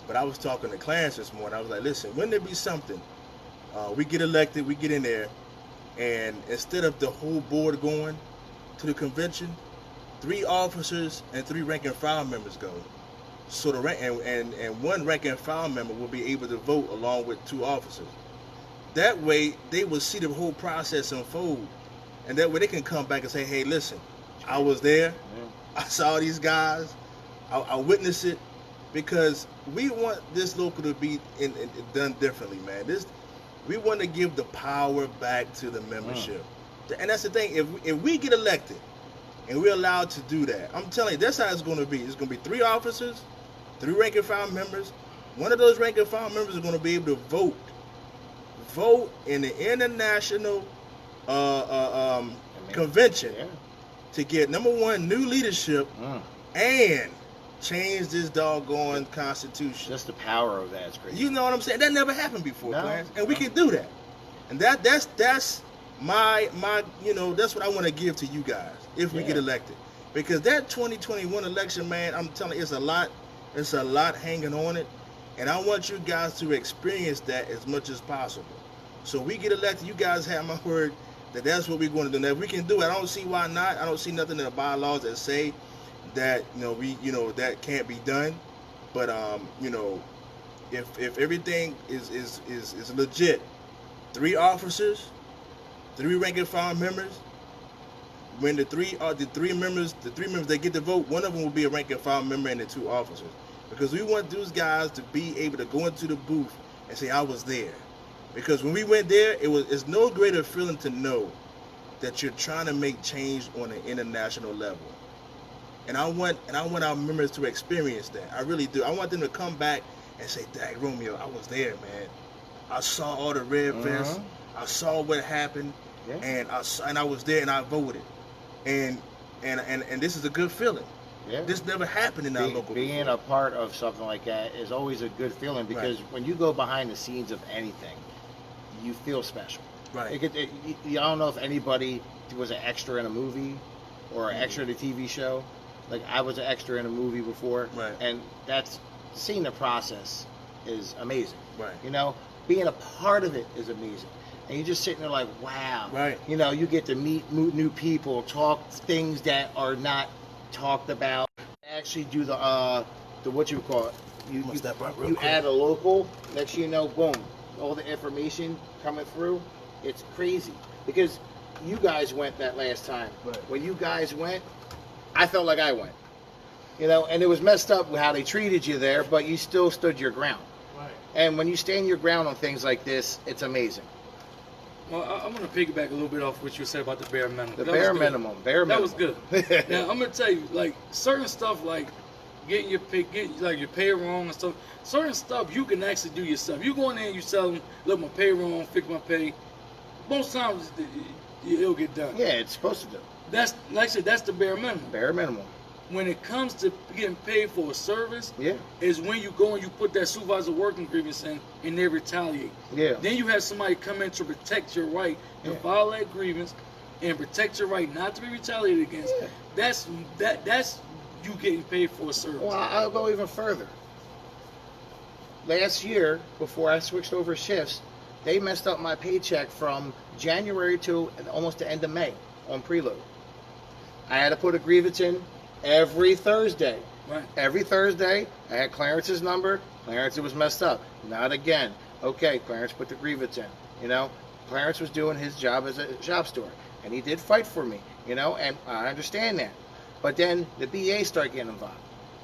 But I was talking to Clarence this morning. I was like, listen, wouldn't there be something? We get elected, we get in there, and instead of the whole board going to the convention, 3 officers and 3 rank and file members go. So the and 1 rank and file member will be able to vote along with 2 officers. That way, they will see the whole process unfold, and that way they can come back and say, "Hey, listen, I was there. I saw these guys. I witnessed it." Because we want this local to be done differently, man. We want to give the power back to the membership. And that's the thing. If we get elected and we're allowed to do that, I'm telling you, that's how it's going to be. It's going to be 3 officers, 3 rank and file members. One of those rank and file members is going to be able to vote in the international convention to get, number 1, new leadership and change this doggone constitution. just the power of that is crazy. You know what I'm saying? That never happened before, No, Clarence. And we no. can do that. And that's my you know, that's what I want to give to you guys if we get elected. Because that 2021 election, man, I'm telling you, it's a lot hanging on it. And I want you guys to experience that as much as possible. So we get elected, you guys have my word that that's what we're going to do. Now, if we can do it, I don't see why not. I don't see nothing in the bylaws that say that, that can't be done. But you know, if everything is legit, 3 officers, 3 rank and file members. When the three members that get the vote, one of them will be a rank and file member and the 2 officers, because we want those guys to be able to go into the booth and say, "I was there." Because when we went there, it's no greater feeling to know that you're trying to make change on an international level. And I want our members to experience that. I really do. I want them to come back and say, "Dag Romeo, I was there, man. I saw all the red vests. I saw what happened, and I was there and I voted." And this is a good feeling. Yeah. This never happened in our local. Being before. a part of something like that is always a good feeling, because when you go behind the scenes of anything, you feel special. Right. I don't know if anybody was an extra in a movie or an extra in a TV show. Like, I was an extra in a movie before, Right. and that's seeing the process is amazing. Right. You know, being a part of it is amazing. And you're just sitting there like, wow. Right. You know, you get to meet new people, talk things that are not talked about. Actually do the what you call it. You step up real you quick. add a local, next thing you know, boom, all the information coming through. It's crazy. Because you guys went that last time. Right. When you guys went, I felt like I went. You know, and it was messed up how they treated you there, but you still stood your ground. Right. And when you stand your ground on things like this, it's amazing. Well, I'm going to piggyback a little bit off what you said about the bare minimum. The That bare was good. minimum. Bare That minimum. was good. Now, I'm going to tell you, like, certain stuff, like getting your pay wrong and stuff, certain stuff you can actually do yourself. You go in there and you tell them, "Look, my pay wrong, fix my pay." Most times, it'll get done. Yeah, it's supposed to do. That's, like I said, that's the bare minimum. Bare minimum. When it comes to getting paid for a service, Yeah. is when you go and you put that supervisor working grievance in and they retaliate. Yeah. Then you have somebody come in to protect your right and file that grievance and protect your right not to be retaliated against. Yeah. That's you getting paid for a service. Well, I'll go even further. Last year, before I switched over shifts, they messed up my paycheck from January to almost the end of May on preload. I had to put a grievance in every Thursday. Right. Every Thursday, I had Clarence's number. Clarence, it was messed up. Not again. Okay, Clarence, put the grievance in. You know, Clarence was doing his job as a shop steward, and he did fight for me, and I understand that. But then the BA start getting involved.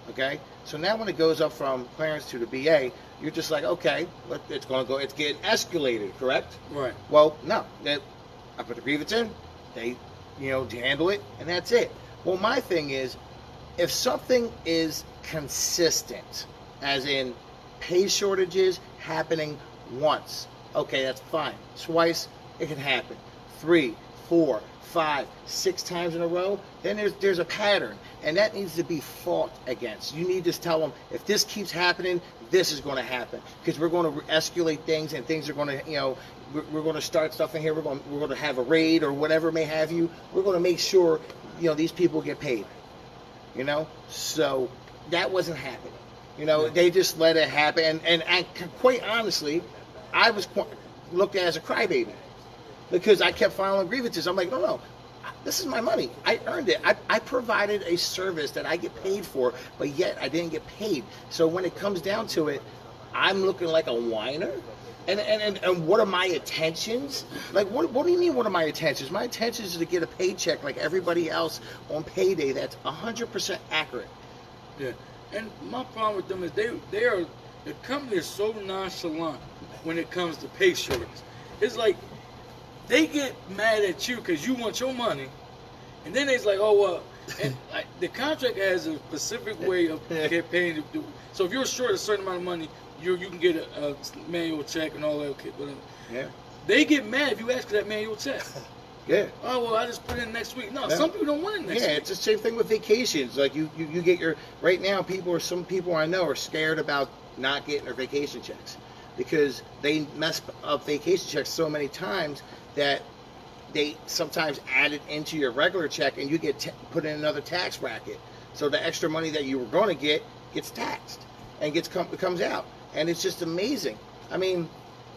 Okay, so now when it goes up from Clarence to the BA, you're just like, okay, it's getting escalated, correct? Right. Well, no, I put the grievance in, they, handle it, and that's it. Well, my thing is, if something is consistent, as in pay shortages happening once, okay, that's fine. Twice, it can happen. 3, 4, 5, 6 times in a row, then there's a pattern, and that needs to be fought against. You need to tell them, if this keeps happening, this is going to happen, because we're going to escalate things, and things are going to, we're going to start stuff in here. We're going to have a raid or whatever may have you. We're going to make sure, these people get paid. So that wasn't happening. They just let it happen, and quite honestly, I was looked at as a crybaby, because I kept filing grievances. I'm like, no, this is my money. I earned it. I provided a service that I get paid for, but yet I didn't get paid. So when it comes down to it, I'm looking like a whiner. And what are my intentions? Like, what do you mean, what are my intentions? My intentions is to get a paycheck like everybody else on payday that's 100% accurate. Yeah. And my problem with them is the company is so nonchalant when it comes to pay shortages. It's like, they get mad at you because you want your money, and then it's like, oh, well, and like, the contract has a specific way of getting paid. So if you're short a certain amount of money, you can get a manual check and all that. Okay, whatever. Yeah. They get mad if you ask for that manual check. Yeah. Oh, well, I just put it in next week. No, some people don't want it next week. Yeah, it's the same thing with vacations. Like, you get your, right now, some people I know are scared about not getting their vacation checks, because they mess up vacation checks so many times that they sometimes add it into your regular check, and you get put in another tax bracket. So the extra money that you were going to get gets taxed and comes out. And it's just amazing. I mean,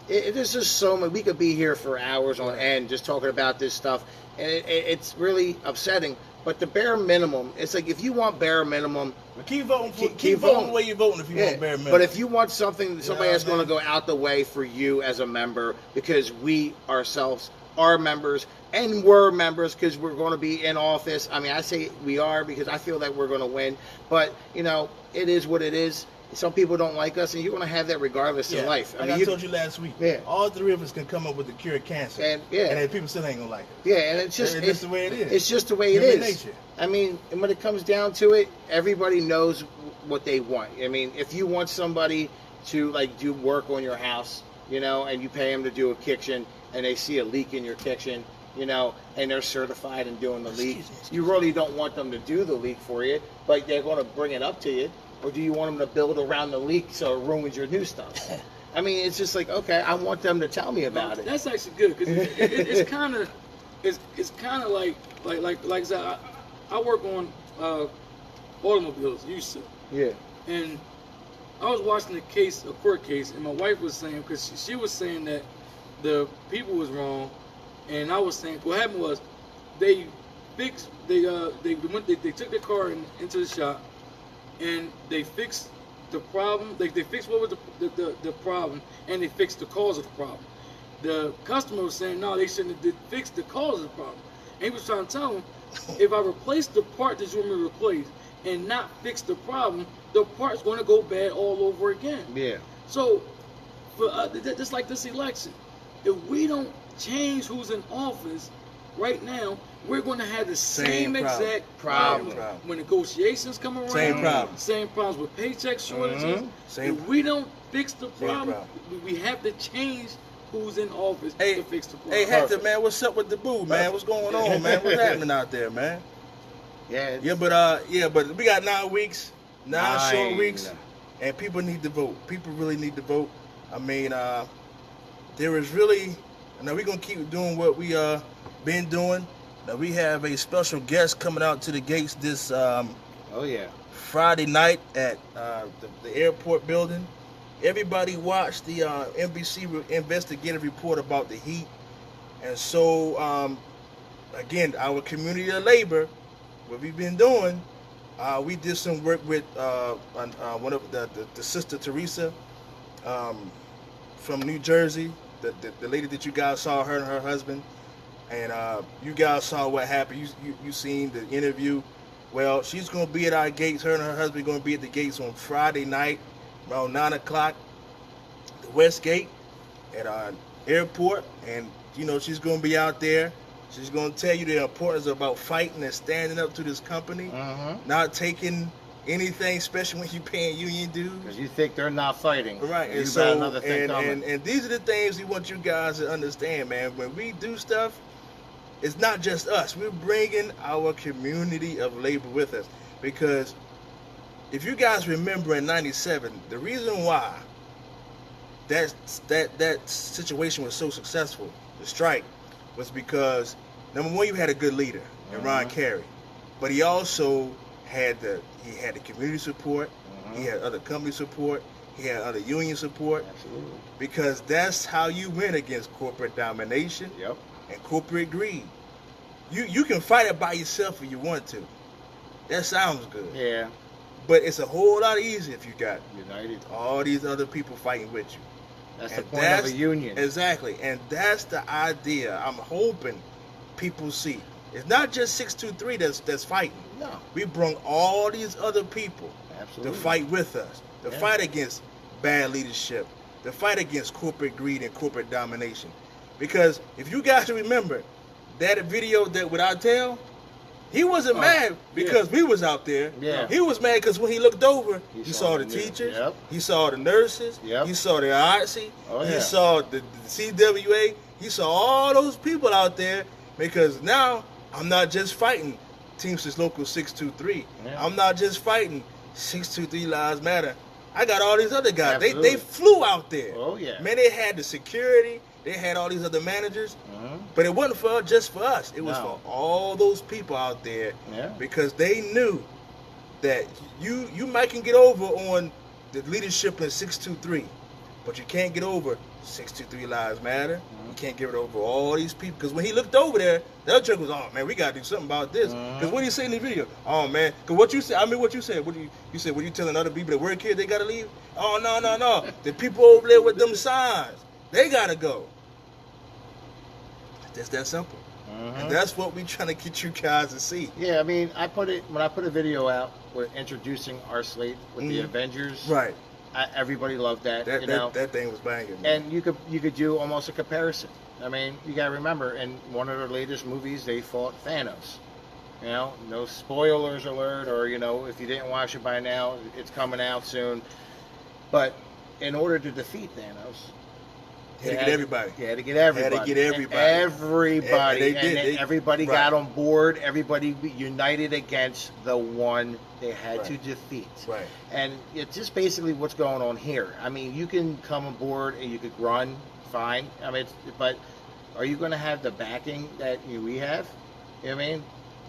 there's just so much. We could be here for hours on end just talking about this stuff, and it's really upsetting. But the bare minimum, it's like, if you want bare minimum, but keep voting. Keep voting the way you're voting if you want bare minimum. But if you want somebody that's going to go out the way for you as a member, because we ourselves are members, and we're members because we're going to be in office. I mean, I say we are because I feel that we're going to win. But, it is what it is. Some people don't like us, and you're going to have that regardless in life. I told you last week. Yeah. All 3 of us can come up with the cure of cancer, and then people still ain't gonna like us. Yeah, and it's the way it is. It's just the way it is. Nature. I mean, and when it comes down to it, everybody knows what they want. I mean, if you want somebody to do work on your house, and you pay them to do a kitchen, and they see a leak in your kitchen, and they're certified in doing the leak, you really don't want them to do the leak for you, but they're going to bring it up to you. Or do you want them to build around the leak so it ruins your new stuff? I mean, it's just like, okay, I want them to tell me about it. That's actually good, because it's kind of like I said, I work on automobiles, used to. Yeah. And I was watching a court case, and my wife was saying, because she was saying that the people was wrong, and I was saying what happened was they took their car into the shop. And they fixed the problem. They fixed what was the problem, and they fixed the cause of the problem. The customer was saying, no, they shouldn't have fixed the cause of the problem. And he was trying to tell him, if I replace the part that you want me to replace and not fix the problem, the part's going to go bad all over again. Yeah. So, for just like this election, if we don't change who's in office right now, we're going to have the same exact problem. When negotiations come around. Same problem. Same problems with paycheck shortages. If we don't fix the problem, we have to change who's in office to fix the problem. Hey, Hector, man, what's up with the boo, man? What's going on, man? What's happening out there, man? Yeah. But we got 9 weeks, 9 short weeks, and people need to vote. People really need to vote. I mean, there is really. Now we're gonna keep doing what we been doing. Now we have a special guest coming out to the gates this Friday night at the airport building. Everybody watched the NBC investigative report about the heat, and so again, our community of labor, what we've been doing, we did some work with one of the sister Teresa from New Jersey the lady that you guys saw, her and her husband, and you guys saw what happened. You seen the interview. Well, she's gonna be at our gates. Her and her husband gonna be at the gates on Friday night around 9 o'clock, the West Gate at our airport, and she's gonna be out there. She's gonna tell you the importance about fighting and standing up to this company, not taking anything, especially when you're paying union dues. Because you think they're not fighting. Right. You And got so, another thing coming. and these are the things we want you guys to understand, man. When we do stuff, it's not just us. We're bringing our community of labor with us. Because if you guys remember in '97, the reason why that situation was so successful, the strike, was because number one, you had a good leader in Ron Carey, but he also had the community support. He had other company support. He had other union support. Absolutely. Because that's how you win against corporate domination and corporate greed. You can fight it by yourself if you want to. That sounds good. Yeah. But it's a whole lot easier if you got United. all these other people fighting with you. That's the point of a union. Exactly. And that's the idea I'm hoping people see. It's not just 623 that's fighting. No. We bring all these other people Absolutely. to fight with us, to fight against bad leadership, to fight against corporate greed and corporate domination. Because if you guys remember that video that with Artel, he wasn't mad because we was out there. Yeah. He was mad because when he looked over, he saw the new. teachers, Yep. he saw the nurses, he saw the IRC, he saw the CWA, he saw all those people out there, because now I'm not just fighting Teamsters Local 623. I'm not just fighting 623 Lives Matter. I got all these other guys. They flew out there. Oh, yeah. Man, they had the security. They had all these other managers. But it wasn't just for us. It was for all those people out there. Because they knew that you might can get over on the leadership in 623, but you can't get over 623 Lives Matter. You can't get over all these people. Because when he looked over there, the other chick was, oh man, we gotta do something about this. Because what did he say in the video? Oh man, because what you said, what you said, you said, were you telling other people that work here they gotta leave? Oh no. The people over there with them signs, they gotta go. It's that simple. And that's what we trying to get you guys to see. Yeah, I mean, when I put a video out with introducing our slate with the Avengers. Right. Everybody loved that. That thing was banging. Man. And you could do almost a comparison. I mean, you gotta remember, in one of their latest movies, they fought Thanos. No spoilers alert, or if you didn't watch it by now, it's coming out soon. But in order to defeat Thanos, you had to get everybody. You had to get everybody. Had to get everybody. Everybody. And they did. Everybody got on board. Everybody united against the one they had to defeat. Right. And it's just basically what's going on here. I mean, you can come on board and you could run, fine. I mean, but are you going to have the backing that we have? You know what I mean?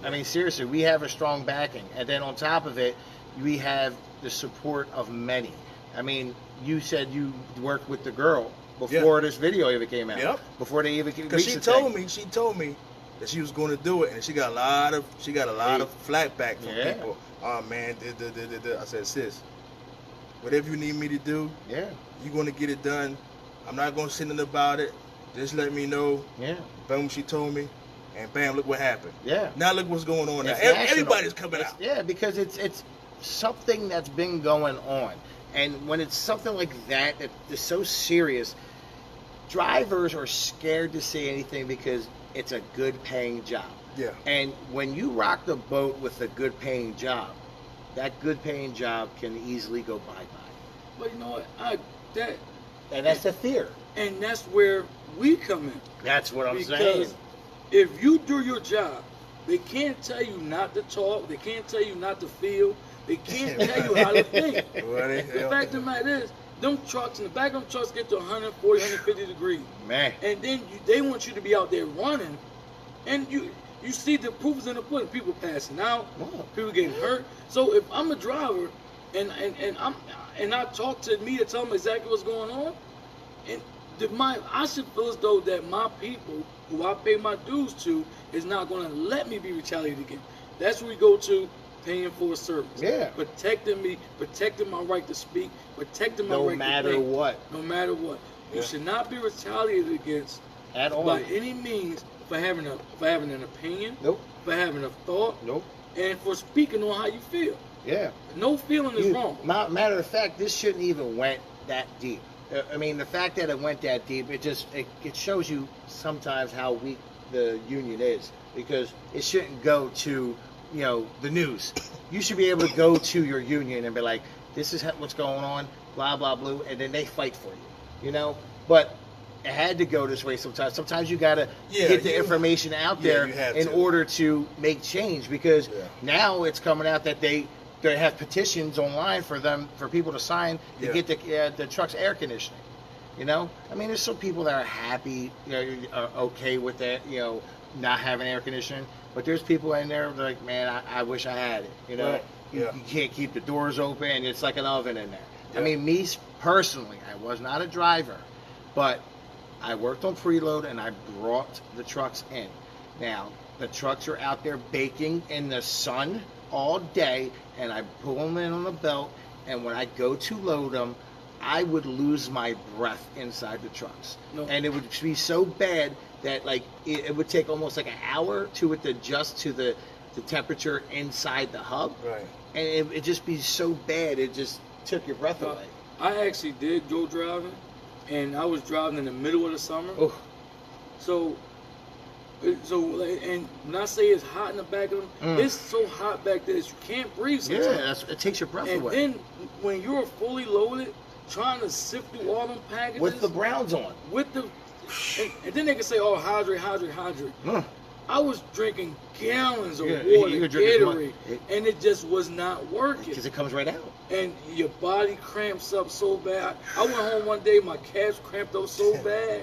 I mean, seriously, we have a strong backing. And then on top of it, we have the support of many. I mean, you said you worked with the girl before this video even came out. Yep. Before they even because she told me that she was going to do it, and she got a lot of flack back from people. Oh man, I said, sis, whatever you need me to do, you're going to get it done. I'm not going to say nothing about it. Just let me know. Yeah. Boom, she told me, and bam, look what happened. Yeah. Now look what's going on. Now everybody's coming out. Yeah, because it's something that's been going on. And when it's something like that is so serious, drivers are scared to say anything because it's a good-paying job. Yeah. And when you rock the boat with a good-paying job, that good-paying job can easily go bye-bye. But you know what? And that's the fear. And that's where we come in. That's what I'm saying. Because if you do your job, they can't tell you not to talk. They can't tell you not to feel. They can't tell you how to think. The fact of the matter is, them trucks, in the back of them trucks get to 140, 150 degrees. Man. And then they want you to be out there running. And you see the proof is in the pudding. People passing out. People getting hurt. So if I'm a driver and I talk to me to tell them exactly what's going on, and I should feel as though that my people who I pay my dues to is not going to let me be retaliated against. That's where we go to paying for a service. Yeah. Protecting me, protecting my right to speak, protecting my right to think. No matter what. No matter what. You should not be retaliated against At all. by any means for having an opinion, Nope. for having a thought, Nope. and for speaking on how you feel. Yeah. No feeling is wrong. Matter of fact, this shouldn't even went that deep. I mean, the fact that it went that deep, it shows you sometimes how weak the union is, because it shouldn't go to, the news. You should be able to go to your union and be like, this is what's going on, blah, blah, blah, and then they fight for you, But it had to go this way sometimes. Sometimes you got to get the information out there in order to make change, because now it's coming out that they have petitions online for people to sign to get the truck's air conditioning. I mean, there's some people that are happy, are okay with that, not having air conditioning. But there's people in there like, man, I wish I had it. Right. You can't keep the doors open. It's like an oven in there. Yeah. I mean, me personally, I was not a driver, but I worked on preload and I brought the trucks in. Now, the trucks are out there baking in the sun all day, and I pull them in on the belt, and when I go to load them, I would lose my breath inside the trucks. No. And it would be so bad that it would take almost like an hour to adjust to the temperature inside the hub. Right. And it'd just be so bad, it just took your breath away. I actually did go driving, and I was driving in the middle of the summer. Oh. So, and when I say it's hot in the back of them, it's so hot back there that you can't breathe sometimes. Yeah, it takes your breath And away. then when you're fully loaded, trying to sift through all them packages With the Browns on. And then they can say, "Oh, hydrate." I was drinking gallons of Yeah, water, you could drink as much- Gatorade, and it just was not working. Because it comes right out. And your body cramps up so bad. I went home one day, my calves cramped up so bad,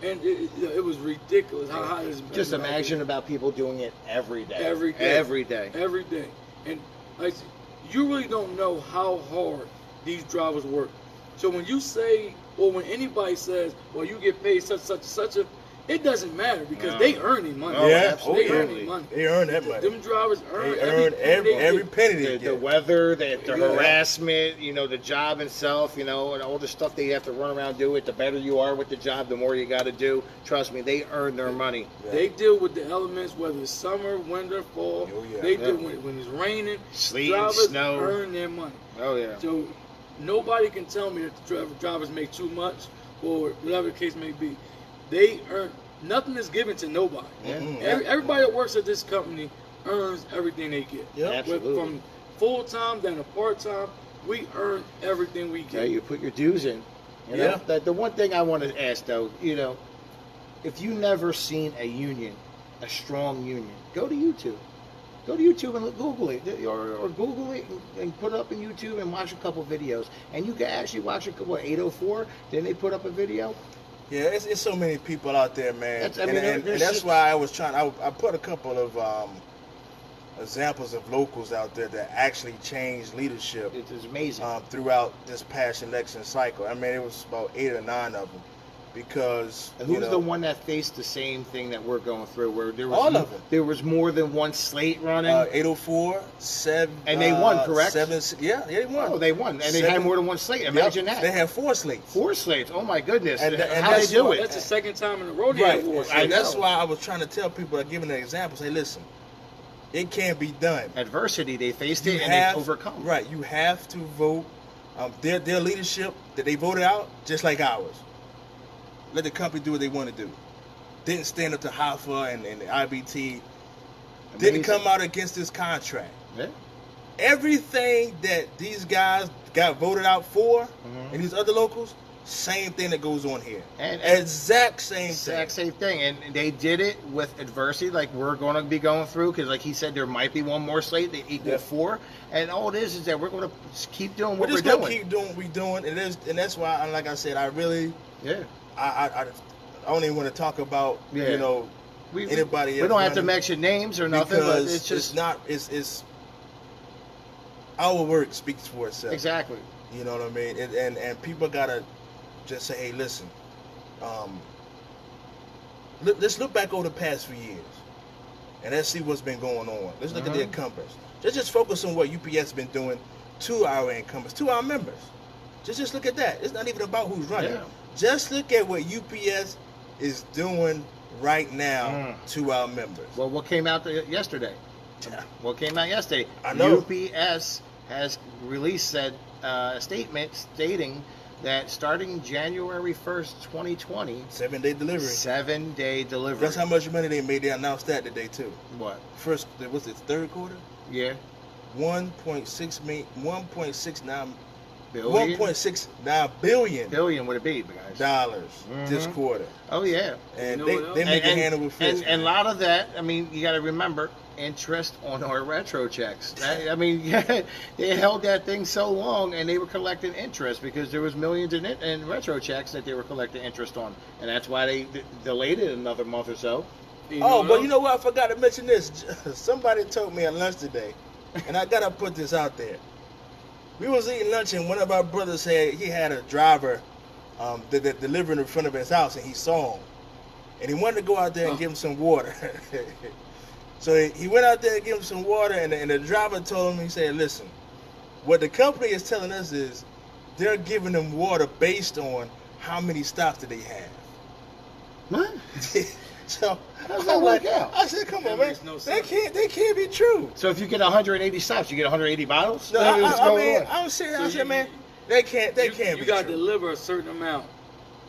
and it was ridiculous how hot it is. Just imagine about people doing it every day. Every day. Every day. Every day. And you really don't know how hard these drivers work. So when you say, or when anybody says, well, you get paid such a, it doesn't matter, because they earn their money. Oh, yeah, They earn their money. They earn that money. Them drivers earn every penny they The get. weather, the harassment, the job itself, and all the stuff they have to run around do it. The better you are with the job, the more you got to do. Trust me, they earn their money. Yeah. They deal with the elements, whether it's summer, winter, fall. Oh, yeah. They deal when it's raining. Sleet, drivers snow. earn their money. Oh, yeah. So nobody can tell me that the drivers make too much, or whatever the case may be. They earn. Nothing is given to nobody. Yeah. Everybody that works at this company earns everything they get. Yep. Absolutely. From full time down to part time, we earn everything we Yeah, get. you put your dues in. Yeah. The one thing I want to ask, though, if you never seen a union, a strong union, go to YouTube. Go to YouTube and Google it, or Google it and put it up in YouTube and watch a couple videos. And you can actually watch it. 804? Then they put up a video. Yeah, it's so many people out there, man. There's and that's why I was trying. I put a couple of examples of locals out there that actually changed leadership It's amazing. throughout this past election cycle. I mean, it was about 8 or 9 of them, because And who's the one that faced the same thing that we're going through, where there was all of them. There was more than one slate running, 804, 7, and they won, correct? 7, yeah, they won. Oh, they won, and they 7, had more than one slate. Imagine yep, that. They had 4 slates. 4 slates. Oh my goodness! And How they that's do what- it? That's the second time in a row they Right, have four and slates. that's why I was trying to tell people, like, giving an example. Say, listen, it can't be done. Adversity, they faced You it and have, they overcome. right, you have to vote. Their leadership that they voted out, just like ours. Let the company do what they want to do. Didn't stand up to Hoffa and the IBT. Didn't come out against this contract. Yeah. Everything that these guys got voted out for, and these other locals, same thing that goes on here. And exact same exact thing. same thing, and they did it with adversity, like we're going to be going through, because like he said, there might be one more slate that equal 4, and all it is that we're going to keep doing what We're we're just gonna doing. keep doing what we're doing, and that's why, like I said, I really, Yeah. I don't even want to talk about Yeah. anybody. We else don't have to running, mention names or nothing, but because it's just it's our work speaks for itself. exactly. You know what I mean? And people gotta just say, hey, listen, let's look back over the past few years, and let's see what's been going on. Let's look at the incumbents. Just focus on what UPS has been doing to our incumbents, to our members. Just look at that. It's not even about who's running. Yeah. Just look at what UPS is doing right now to our members. Well, what came out yesterday? What came out yesterday? I know. UPS has released said statement stating that starting January 1st, 2020, 7-day delivery. 7-day delivery. That's how much money they made. They announced that today too. What? First, was it third quarter? Yeah. 1.69 Billion? 1.69 billion Billion would it be, guys? dollars this quarter. Oh yeah. And You know they what else? make it handle with fist. And a lot of that, I mean, you got to remember interest on our retro checks. I mean, yeah, they held that thing so long, and they were collecting interest because there was millions in retro checks that they were collecting interest on, and that's why they delayed it another month or so. But you know what? I forgot to mention this. Somebody told me at lunch today, and I gotta put this out there. We was eating lunch, and one of our brothers said he had a driver that delivered in front of his house, and he saw him, and he wanted to go out there and give him some water. So he went out there and gave him some water, and the driver told him, he said, listen, what the company is telling us is they're giving them water based on how many stops that they have. What? So How does that work out? I said, come on, That man. makes no That sense. can't be true. So if you get 180 stops, you get 180 bottles? No, What's I going mean, on? I'm serious. So I said, you- man, they can't You be got to true. deliver a certain amount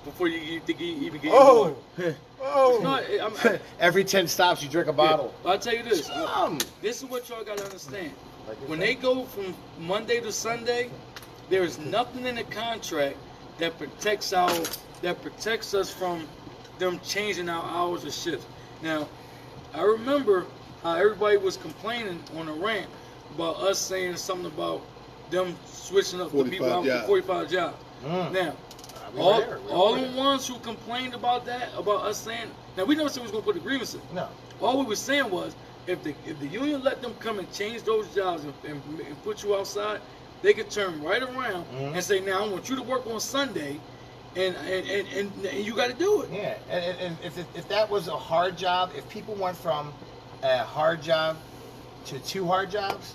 before you even get Oh, your oh. No, Every 10 stops, you drink a bottle. I'll tell you this. Um, This is what y'all got to understand. When they go from Monday to Sunday, there is nothing in the contract that protects us from them changing our hours of shifts. Now, I remember how everybody was complaining on the rant about us saying something about them switching up the people out to 45 jobs. Now, all the ones who complained about that, about us saying, now we never said we was gonna put the grievances. No. All we were saying was, if the union let them come and change those jobs and put you outside, they could turn right around and say, now I want you to work on Sunday, and you got to do it. Yeah, and if that was a hard job, if people went from a hard job to 2 hard jobs,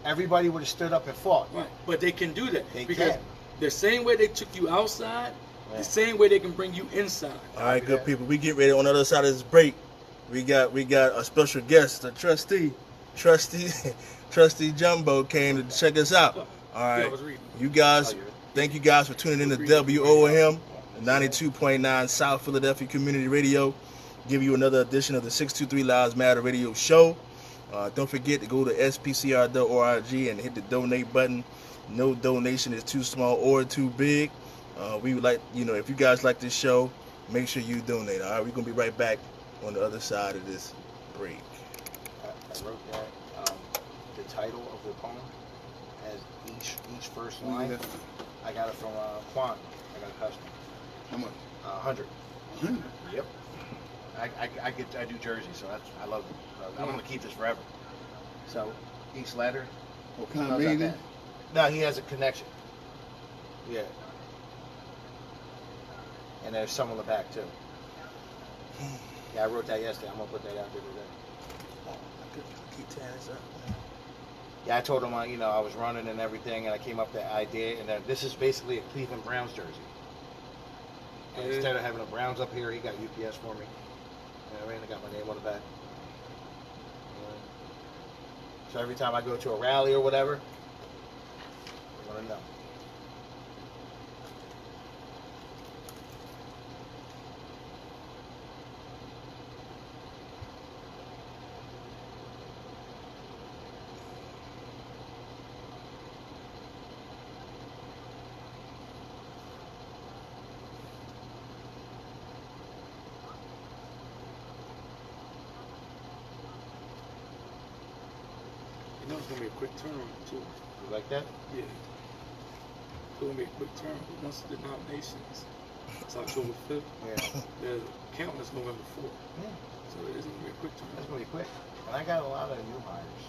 everybody would have stood up and fought. Right, but they can do that They because can. the same way they took you outside, the same way they can bring you inside. All right, good people. We get ready on the other side of this break. We got a special guest, a trustee Jumbo came to check us out. All Yeah, I right, was reading. you guys, thank you guys for tuning in to WOM 92.9 South Philadelphia Community Radio. Give you another edition of the 623 Lives Matter Radio Show. Don't forget to go to spcr.org and hit the donate button. No donation is too small or too big. We would like, if you guys like this show, make sure you donate. All right, we're gonna be right back on the other side of this break. I wrote that the title of the poem as each first line. I got it from Quan. I got a custom. How much? 100. 100? Yep. I do Jersey, so I love it. I'm gonna keep this forever. So each letter. What kind of How's that meaning? bad? No, he has a connection. Yeah. And there's some on the back too. Yeah, I wrote that yesterday. I'm gonna put that out there today. Keep tearing this up. Yeah, I told him, I was running and everything, and I came up with that idea, and this is basically a Cleveland Browns jersey. And instead of having the Browns up here, he got UPS for me. You know what I mean? I got my name on the back. So every time I go to a rally or whatever, I want to know. You know it's gonna be a quick turnaround too. You like that? Yeah. It's gonna be a quick turnaround. Once the nominations, it's October 5th. Yeah. The count is November 4th. Yeah. So it is gonna be a quick That's turnaround. gonna be quick. And I got a lot of new hires.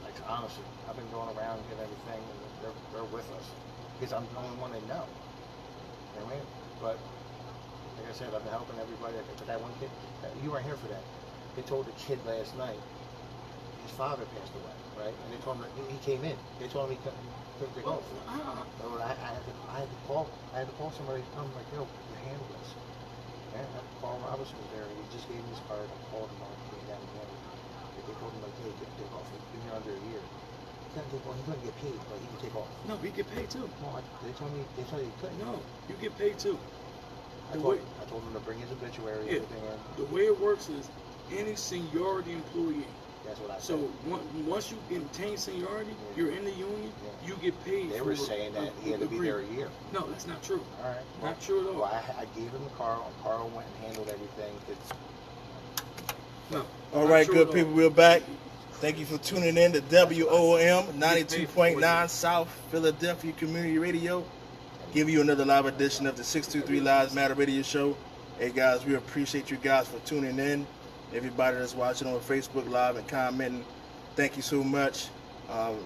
Like honestly, I've been going around and everything, and they're with us because I'm the only one they know. You know what I mean? But like I said, I've been helping everybody. But that one kid, you weren't here for that. They told the kid last night his father passed away, right? And they told him that he came in. They told him he couldn't go. So I had to call somebody. I'm like, yo, you handle this. And Carl Robinson was there. He just gave me his card. I called him up, came down again. They told him like, hey, get take off. He's been here under a year. He can't take off. He's gonna get paid, but he can take off. No, he get paid too. No, they told me he couldn't. No, you get paid too. I told him to bring his obituary, everything in. The way it works is any seniority employee. That's what I said. So once you obtain seniority, you're in the union, you get paid. They were saying that he had to be there a year. No, that's not true. All right. Not true at all. Well, I gave him the Carl, and Carl went and handled everything. No. All right, good people, we're back. Thank you for tuning in to WOM 92.9 South Philadelphia Community Radio. Give you another live edition of the 623 Lives Matter Radio Show. Hey guys, we appreciate you guys for tuning in. Everybody that's watching on Facebook Live and commenting, thank you so much.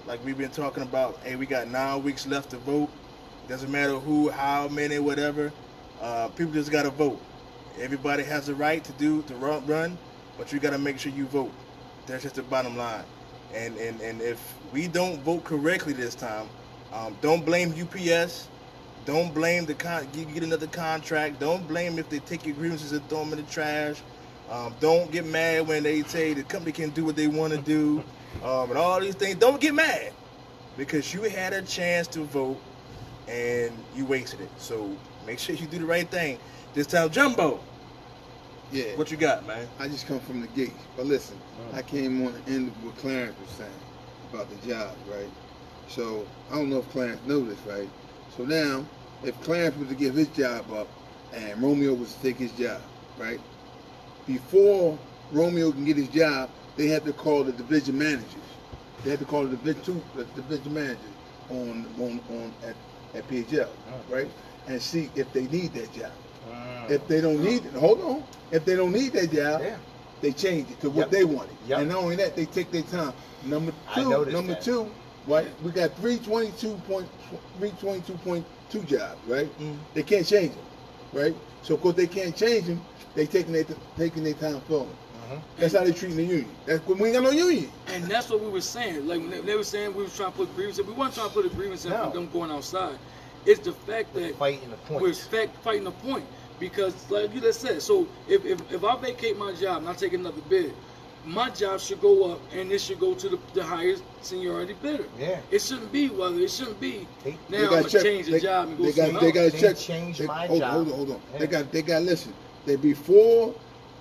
Like we've been talking about, hey, we got 9 weeks left to vote. Doesn't matter who, how many, whatever. People just got to vote. Everybody has the right to run, but you got to make sure you vote. That's just the bottom line. And if we don't vote correctly this time, don't blame UPS. Don't blame get another contract. Don't blame if they take your grievances and throw them in the trash. Don't get mad when they say the company can do what they want to do. And all these things. Don't get mad because you had a chance to vote and you wasted it. So make sure you do the right thing. This time, Jumbo. Yeah. What you got, man? I just come from the gate. But listen, I came on the end of what Clarence was saying about the job, right? So I don't know if Clarence knows this, right? So now, if Clarence was to give his job up and Romeo was to take his job, right? Before Romeo can get his job, they had to call the division managers. They had to call the division managers at PHL, right? And see if they need that job. If they don't need it, hold on. If they don't need that job, they change it to what they wanted. And not only that, they take their time. Number two, right? We got 322.2 jobs, right? They can't change them, right? So because they can't change them, they taking their time filming. That's how they treating the union. That's we ain't got no union. And that's what we were saying. Like they were saying we were trying to put grievances. We weren't trying to put a grievance in from them going outside. It's the fact that fighting the point. We're fighting the point. Because like you just said, so if I vacate my job and I take another bid, my job should go up and it should go to the highest seniority bidder. Yeah. It shouldn't be now I'm gonna change the job and go somewhere else. They gotta check. Change my job. Hold on. Yeah. They got listen. Before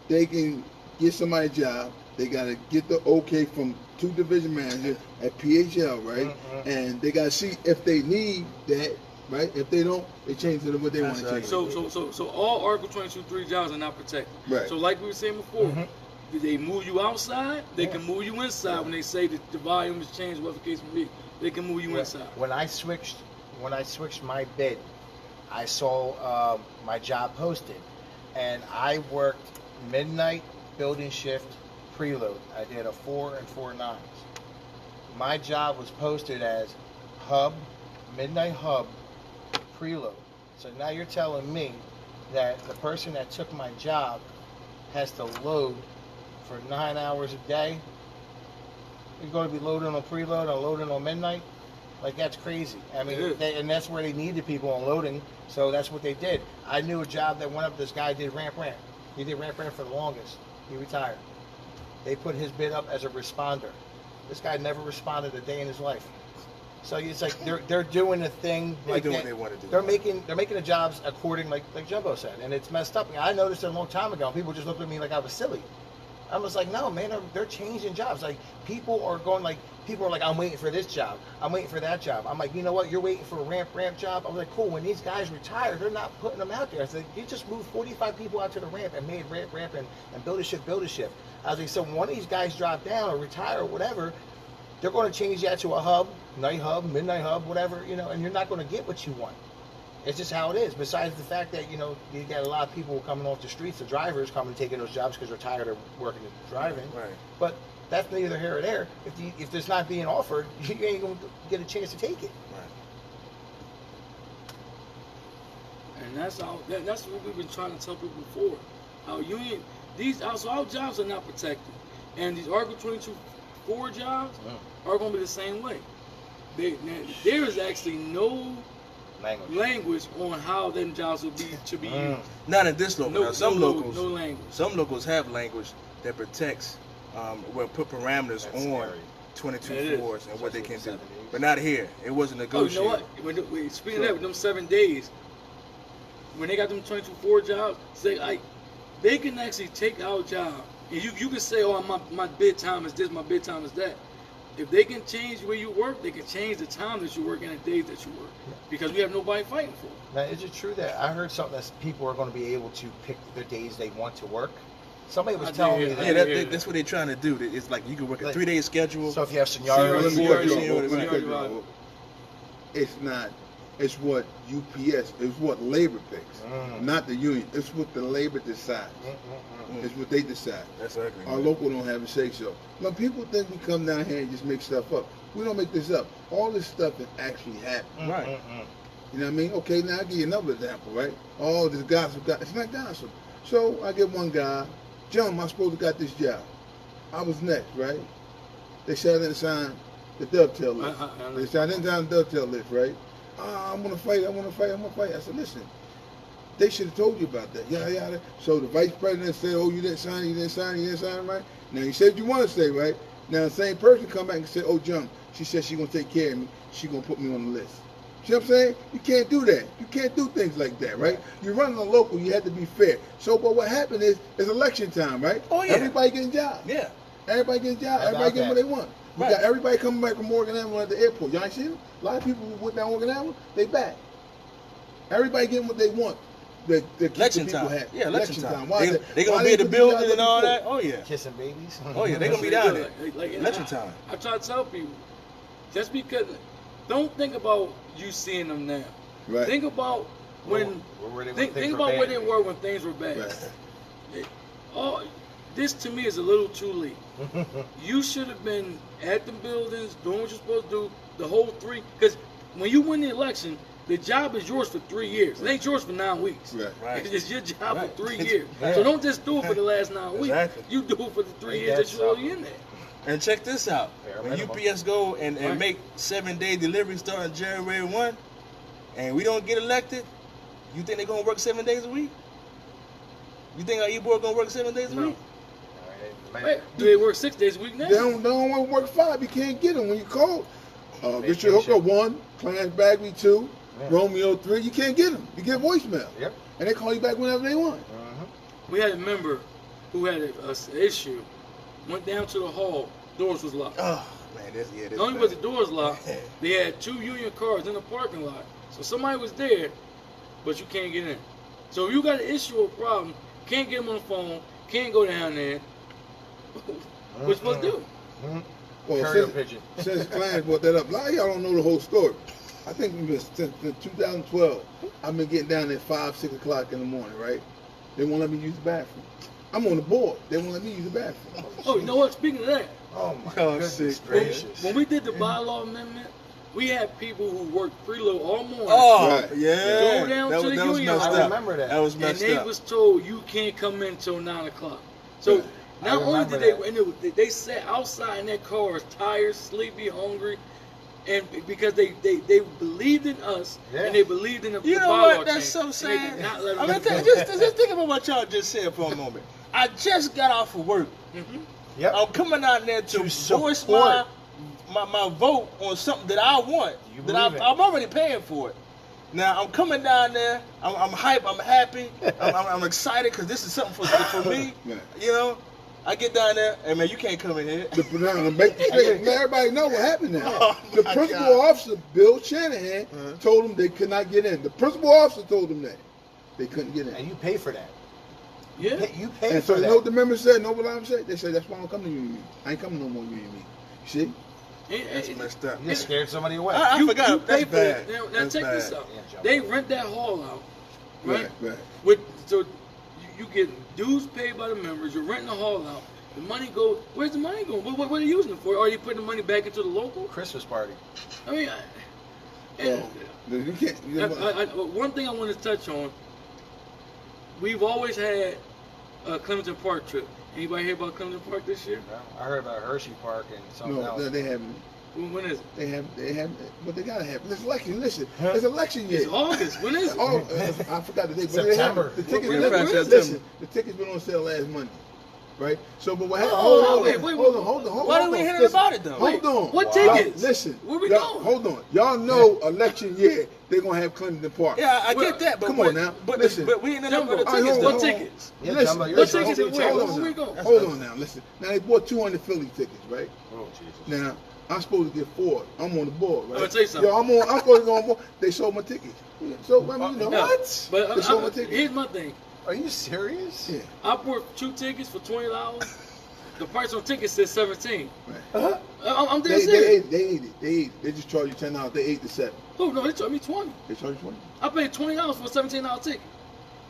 they can get somebody's job, they gotta get the okay from 2 division managers at PHL, right? And they gotta see if they need that. Right? If they don't, they change to what they want to change. So all Article 22.3 jobs are not protected. Right. So like we were saying before, they move you outside, they can move you inside when they say that the volume has changed, whatever the case may be. They can move you inside. When I switched my bid, I saw my job posted, and I worked midnight building shift preload. I did a 4 and 4 9s. My job was posted as midnight hub preload. So now you're telling me that the person that took my job has to load for 9 hours a day? You're going to be loading on preload and loading on midnight? Like, that's crazy. I mean, and that's where they needed people on loading, so that's what they did. I knew a job that went up, this guy did ramp. He did ramp for the longest. He retired. They put his bid up as a responder. This guy never responded a day in his life. So it's like they're doing a thing like doing what they want to do. They're making the jobs according like Jumbo said, and it's messed up. I noticed it a long time ago. People just looked at me like I was silly. I was like, no, man, they're changing jobs. Like people are like, I'm waiting for this job. I'm waiting for that job. I'm like, you know what? You're waiting for a ramp job. I was like, cool. When these guys retire, they're not putting them out there. I said, you just moved 45 people out to the ramp and made ramp and build a shift. I was like, so when one of these guys drop down or retire or whatever, they're going to change that to a hub, night hub, midnight hub, whatever, and you're not going to get what you want. It's just how it is. Besides the fact that, you got a lot of people coming off the streets, the drivers coming and taking those jobs because they're tired of working and driving. Right. But that's neither here or there. If it's not being offered, you ain't going to get a chance to take it. Right. And that's what we've been trying to tell people before. Our union, our jobs are not protected. And these Article 22.4 jobs are going to be the same way. There is actually no language on how them jobs should be used. Not in this local. Now, some locals, no language. Some locals have language that protects, will put parameters That's on scary. 22 floors and what they can Especially do. in the 70s. But not here. It wasn't Oh, negotiated. you know what? Speaking of that, with them 7 days, when they got them 22-4 jobs, say like they can actually take our job, and you can say, oh, my bid time is this, my bid time is that. If they can change where you work, they can change the time that you work and the days that you work, because we have nobody fighting for it. Now, is it true that I heard something that people are going to be able to pick the days they want to work? Somebody was telling me Yeah, that. that's what they're trying to do. It's like you can work a Like- 3-day schedule. So if you have Seniority. seniority, Seniority. It's not. It's what UPS. It's what labor picks, not the union. It's what the labor decides. It's what they decide. That's ugly. Our local don't have a say so. Now people think we come down here and just make stuff up. We don't make this up. All this stuff is actually happening. Right. You know what I mean? Okay, now I'll give you another example, right? Oh, this gossip. It's not gossip. So I get one guy, John, I'm supposed to got this job. I was next, right? They said I didn't sign the dovetail list. They said I didn't sign the dovetail list, right? I'm gonna fight. I said, listen, they should have told you about that. Yeah. So the vice president said, oh, you didn't sign it, right? Now you said you want to say, right? Now the same person come back and say, oh, John, she said she gonna take care of me. She gonna put me on the list. See what I'm saying? You can't do that. You can't do things like that, right? You're running a local, you have to be fair. So, but what happened is, it's election time, right? Oh, yeah. Everybody getting jobs. Yeah. Everybody getting jobs. How Everybody about getting what that? they want. We Right. got everybody coming back from Morgan Avenue at the airport. Y'all ain't seen them? A lot of people who went down Morgan Avenue, they back. Everybody getting what they want. That keep Election the people time. happy. Yeah, election time. Why They gonna be in the building and all that. Oh yeah. kissing babies. Oh yeah. They gonna be down there. Like, Election time. I try to tell people, just because, don't think about you seeing them now. Right. Think about when. Think about where they were when things were bad. Right. This to me is a little too late. You should have been at the buildings doing what you're supposed to do the whole 3. Because when you win the election, the job is yours for 3 years. It ain't yours for 9 weeks. Right. Right. It's your job Right. for 3 years. Yeah. So don't just do it for the last 9 weeks. Exactly. You do it for the 3 Ain't years that that you're already in there. And check this out. Fair When minimum. UPS go and Right. make 7-day delivery starting January 1, and we don't get elected, you think they're gonna work 7 days a week? You think our E-board gonna work 7 days a No. week? Wait, do they work 6 days a week now? They don't want to work 5. You can't get them when you call. Richard Vacation. Hooker 1, Clarence Bagley 2, Yeah. Romeo 3. You can't get them. You get voicemail. Yep. And they call you back whenever they want. We had a member who had an issue, went down to the hall, doors was locked. Oh man, this Not only was the doors locked, they had 2 union cars in the parking lot. So somebody was there, but you can't get in. So if you got an issue or problem, can't get them on the phone, can't go down there, what you supposed to do? Well, Carrier pigeon. since Clarence brought that up, a lot of y'all don't know the whole story. I think since 2012, I've been getting down at 5, 6 o'clock in the morning, right? They won't let me use the bathroom. I'm on the board. They won't let me use the bathroom. Oh, you know what? Speaking of that, Oh my Oh, goodness sick. gracious. when we did the bylaw amendment, we had people who worked preload all morning. Oh Right. yeah, Go down that, to was, the that was union messed hall. I up. remember that. That was And messed they up. was told you can't come in until 9 o'clock. So I not only remember did that. and they sat outside in their cars, tired, sleepy, hungry, and because they believed in us Yeah. and they believed in the You know bylaw what? That's change, so and they sad. did not let I them mean, go. just think about what y'all just said for a moment. I just got off of work. Mhm. Yep. I'm coming out there to voice support. my vote on something that I want. You That believe it. I'm already paying for it. Now I'm coming down there. I'm hype. I'm happy. I'm excited because this is something for me. Right. You know, I get down there. Hey man, you can't come in here. To make the straight, let everybody know what happened now. Oh, The my principal God. officer, Bill Shanahan, told them they could not get in. The principal officer told them that they couldn't get in. And you pay for that. Yeah. You pay And for so you that. know what the members said? Know what I'm saying? They said that's why I don't come to union meeting. I ain't coming no more union meeting. You see? That's messed up. You just scared somebody away. I forgot. You pay That's for it. bad. Now That's check this bad. out. Yeah, jump They on. rent that hall out, right? Right. So you get dues paid by the members. You're renting the hall out. The money goes. Where's the money going? What are they using it for? Are they putting the money back into the local? Christmas party. I mean, and You can't. You know what? one thing I want to touch on. We've always had a Clemson Park trip. Anybody hear about Clemson Park this year? No, I heard about Hershey Park and something No, else. they haven't. When is it? They have, but they gotta have. It's election. Listen, it's election year. It's August. When is it? Oh, I forgot the date. But September. The tickets. When is it? Listen, the tickets went on sale last Monday, right? So, but what happened? Oh, Hold on. Why didn't we hear about it though? Hold on. What Wow. tickets? Listen. Where we y'all, going? hold on. Y'all know election year they're gonna have Clemson Park. Yeah, I get that, but Come on now. But Listen. but we ain't enough for the Jumbo, tickets. hold though. on. What tickets? Yeah, Listen, Jumbo, you're What supposed tickets to and be where? telling Where us. we going? Hold on now. Listen. Now they bought 200 Philly tickets, right? Oh Jesus. Now I'm supposed to get 4. I'm on the board, right? I'm gonna tell you something. Yo, I'm supposed to go on board. They sold my tickets. So I mean, you know No, What? But They sold my tickets. here's my thing. Are you serious? Yeah. I bought 2 tickets for $20. The price on tickets says $17. Right. I'm dead They serious. ate it. They just charge you $10. They ate the 7. Oh no, they charged me $20. They charge you 20. I paid $20 for a $17 ticket.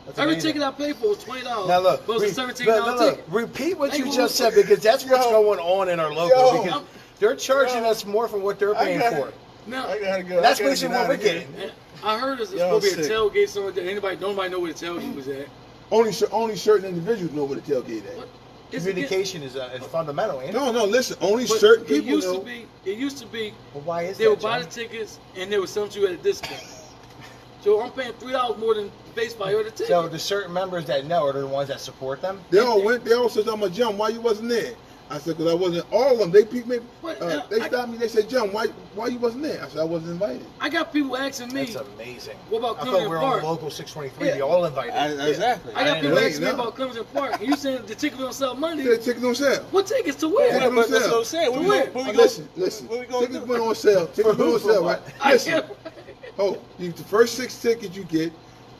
That's Every amazing. ticket I paid for was $20. Now look, but it was a $17 ticket. repeat what Hey, you who- just said because that's what's going on in our local. Yo. Because they're charging us more for what they're paying for. Now, gotta go. That's basically what we're getting. and I heard there's Y'all supposed to be a sick. tailgate somewhere. Nobody know where the tailgate was at. Only certain individuals know where the tailgate at. What? Is it- Communication is fundamental, ain't it? No, listen. Only but certain it people used know. It used to be Well, why is they that, would buy the John? tickets and they would sell them to you at a discount. So I'm paying $3 more than face value of the ticket. So the certain members that know are the ones that support them. They all went. They all said, "I'm a John. Why you wasn't there?" I said, "Cause I wasn't." All of them. They picked me. What? They stopped me. They said, "John, why you wasn't there?" I said, "I wasn't invited." I got people asking me. That's amazing. What about I thought Clemson we were Park? on local 623. Yeah. They all invited. Exactly. I got I people didn't asking me know. about Clemson Park. And you saying the tickets on sale Monday? The tickets on sale. What tickets to Yeah, where? but- That's what I'm saying. To What where? we gonna- Listen. What we gonna Tickets do? went on sale. Tickets went on sale, right? I Listen. can't. Oh, the first 6 tickets you get,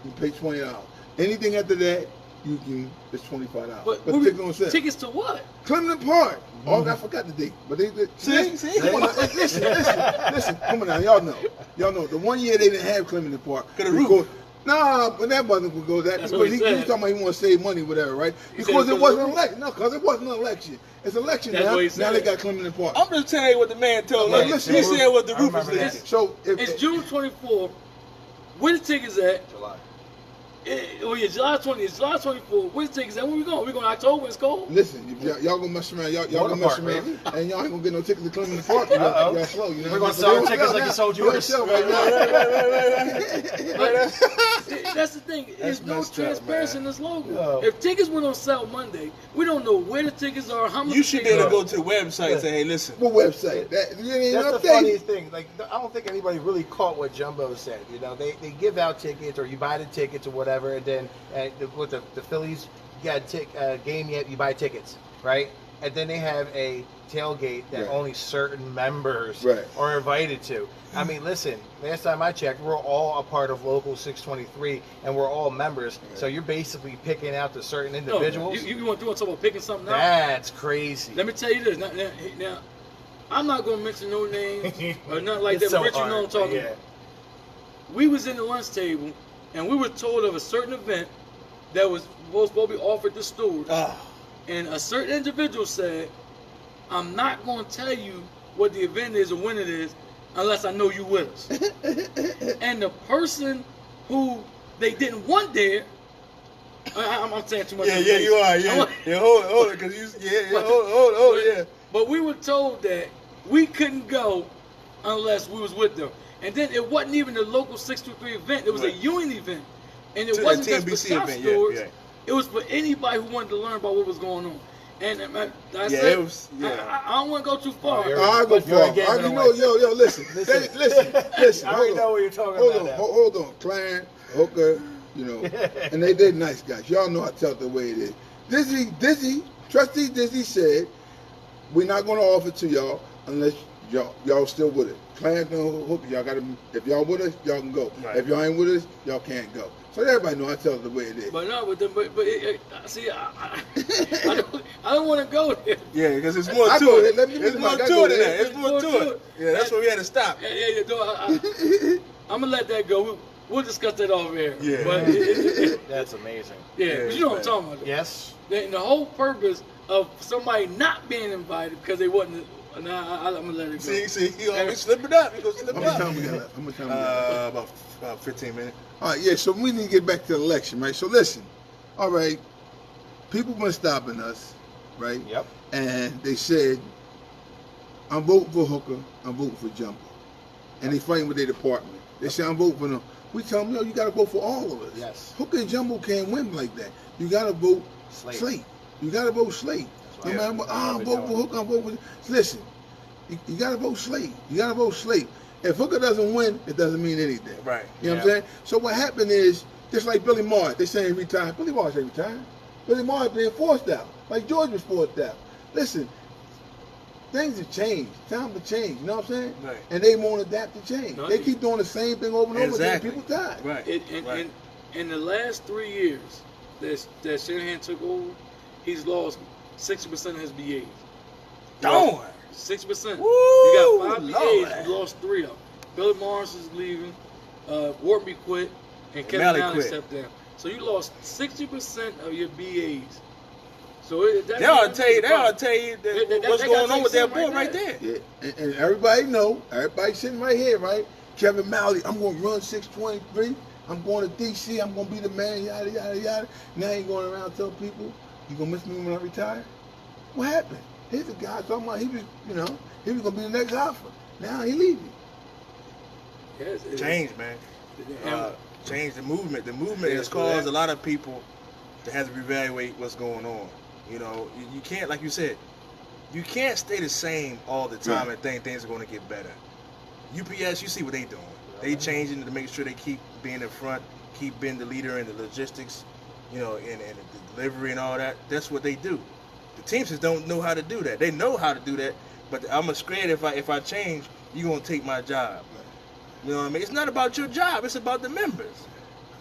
you pay $20. Anything after that, you can. It's $25. But But who- tickets on sale. tickets to what? Clemson Park. Oh, I forgot the date, but they did. See? Come on now, listen. Come on now, y'all know. The one year they didn't have Clemson Park. Could have roof. Nah, but that wasn't gonna go that That's because what he he was said. talking about he want to save money, whatever, right? He said Because it because wasn't of an the election. No, because it wasn't an election. It's election That's now. what he Now they said. got Clemson Park. I'm just telling you what the man told But us. listen, He said what the I roof was remember there. that. So if It's June 24th. Where the tickets at? July. July 20. It's July 24th. Where the tickets at? Where we going? We going October? It's cold. listen, if y'all gonna mess around, y'all Water gonna mess park, around, baby. and y'all ain't gonna get no tickets to Clemson Park. Uh-oh. Y'all slow, you know. We're what gonna I'm saying? sell tickets like you sold yours. Sell right now. But that's the thing. There's no messed up, transparency man. in this logo. No. If tickets went on sale Monday, we don't know where the tickets are, how much. You should be tickets able to are. go to the website and say, hey, listen. What website? That you ain't That's the updated. funniest thing. Like, I don't think anybody really caught what Jumbo said. You know, they give out tickets or you buy the tickets or whatever, and then with the Phillies, you got a game yet, you buy tickets, right? And then they have a tailgate that Right. only certain members Right. are invited to. I mean, listen, last time I checked, we're all a part of Local 623, and we're all members. So you're basically picking out the certain No, individuals. you want to talk about picking something out? That's crazy. Let me tell you this. Now, I'm not going to mention no names or nothing like that. It's so But you know what I'm hard, talking yeah. about. We was in the lunch table, and we were told of a certain event that was supposed to be offered to stewards. And a certain individual said, I'm not going to tell you what the event is or when it is unless I know you with us. And the person who they didn't want there, I'm saying too much. Yeah, you are. Yeah, hold it, because hold it, yeah. But we were told that we couldn't go unless we was with them. And then it wasn't even a local 623 event. It was a Right. union event. And it To wasn't the just for TNBC shop event, stewards. yeah. It was for anybody who wanted to learn about what was going on. And I Yeah, said, it was- yeah. I don't want to go too far. Oh, you're- I go You're far. giving You it know, away. yo, listen. Listen. I already know what you're talking Hold about on, now. hold on. Clarence, Hooker, you know, and they're nice guys. Y'all know I tell it the way it is. Trustee Dizzy said, we're not going to offer it to y'all unless y'all still with it. Clarence and Hooker, y'all got to, if y'all with us, y'all can go. Right. If y'all ain't with us, y'all can't go. So everybody know I tell it the way it is. But no, see, I don't want to go there. Yeah, because it's more I to go it. there. Let me It's do more my- to I go it than there. that. It's more to it. Yeah, that's where we had to stop. Yeah, I'm going to let that go. We'll discuss that off air. Yeah. But That's amazing. yeah, but you know what I'm talking about. Yes. And the whole purpose of somebody not being invited because they wasn't. Nah, I'm gonna let it go. See, you always slip it up. You go slip How it much time up. we got left? How much time we got left? About 15 minutes. All right, yeah, so we need to get back to the election, right? So listen, all right, people been stopping us, right? Yep. And they said, I'm voting for Hooker, I'm voting for Jumbo. And they fighting with their department. They say I'm voting for them. We tell them, no, you got to vote for all of us. Yes. Hooker and Jumbo can't win like that. You got to vote Slate. You got to vote Slate. No matter what, I'm voting for Hooker, I'm voting for... Listen, you got to vote Slate. You got to vote Slate. If Hooker doesn't win, it doesn't mean anything. Right. You know what I'm saying? So what happened is, just like Billy Martin, they saying he retired. Billy Martin ain't retired. Billy Martin being forced out, like George was forced out. Listen, things have changed. Time to change. You know what I'm saying? Right. And they won't adapt to change. No, they keep doing the same thing over and over again. Exactly. People die. Right. In the last 3 years that Shanahan took over, he's lost 60% of his BAs. Darn. 6%. Woo, You got 5 Lord. BAs, you lost 3 of them. Billy Morris is leaving, Wortby quit, and Kevin Malley Allen quit. stepped down. So you lost 60% of your BAs. So They ought to tell you what's They going gotta on with tell that you boy right there. Yeah. And everybody know, everybody sitting right here, right? Kevin Malley, I'm going to run 623. I'm going to D.C. I'm going to be the man, yada, yada, yada. Now he going around telling people, you going to miss me when I retire? What happened? Here's the guy talking about he was going to be the next Hoffa. Now he leaving. Yes, Change, man. Change the movement. The movement has caused a lot of people to have to reevaluate what's going on. You know, you can't, like you said, you can't stay the same all the time and think things are going to get better. UPS, you see what they doing. They changing to make sure they keep being in front, keep being the leader in the logistics, you know, and the delivery and all that. That's what they do. The Teamsters don't know how to do that. They know how to do that, but I'm scared if I change, you're going to take my job. You know what I mean? It's not about your job. It's about the members.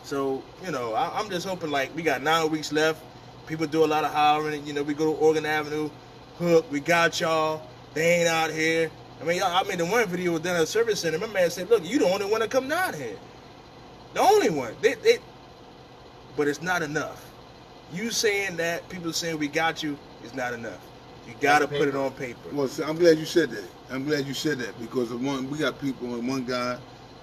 So, you know, I'm just hoping, like, we got 9 weeks left. People do a lot of hiring. You know, we go to Oregon Avenue, Hook, we got y'all. They ain't out here. I mean, I made the one video down at the service center. My man said, look, you the only one to come down here. The only one. But it's not enough. You saying that, people saying we got you, is not enough. You got to put it on paper. Well, see, I'm glad you said that. I'm glad you said that because we got people, and one guy,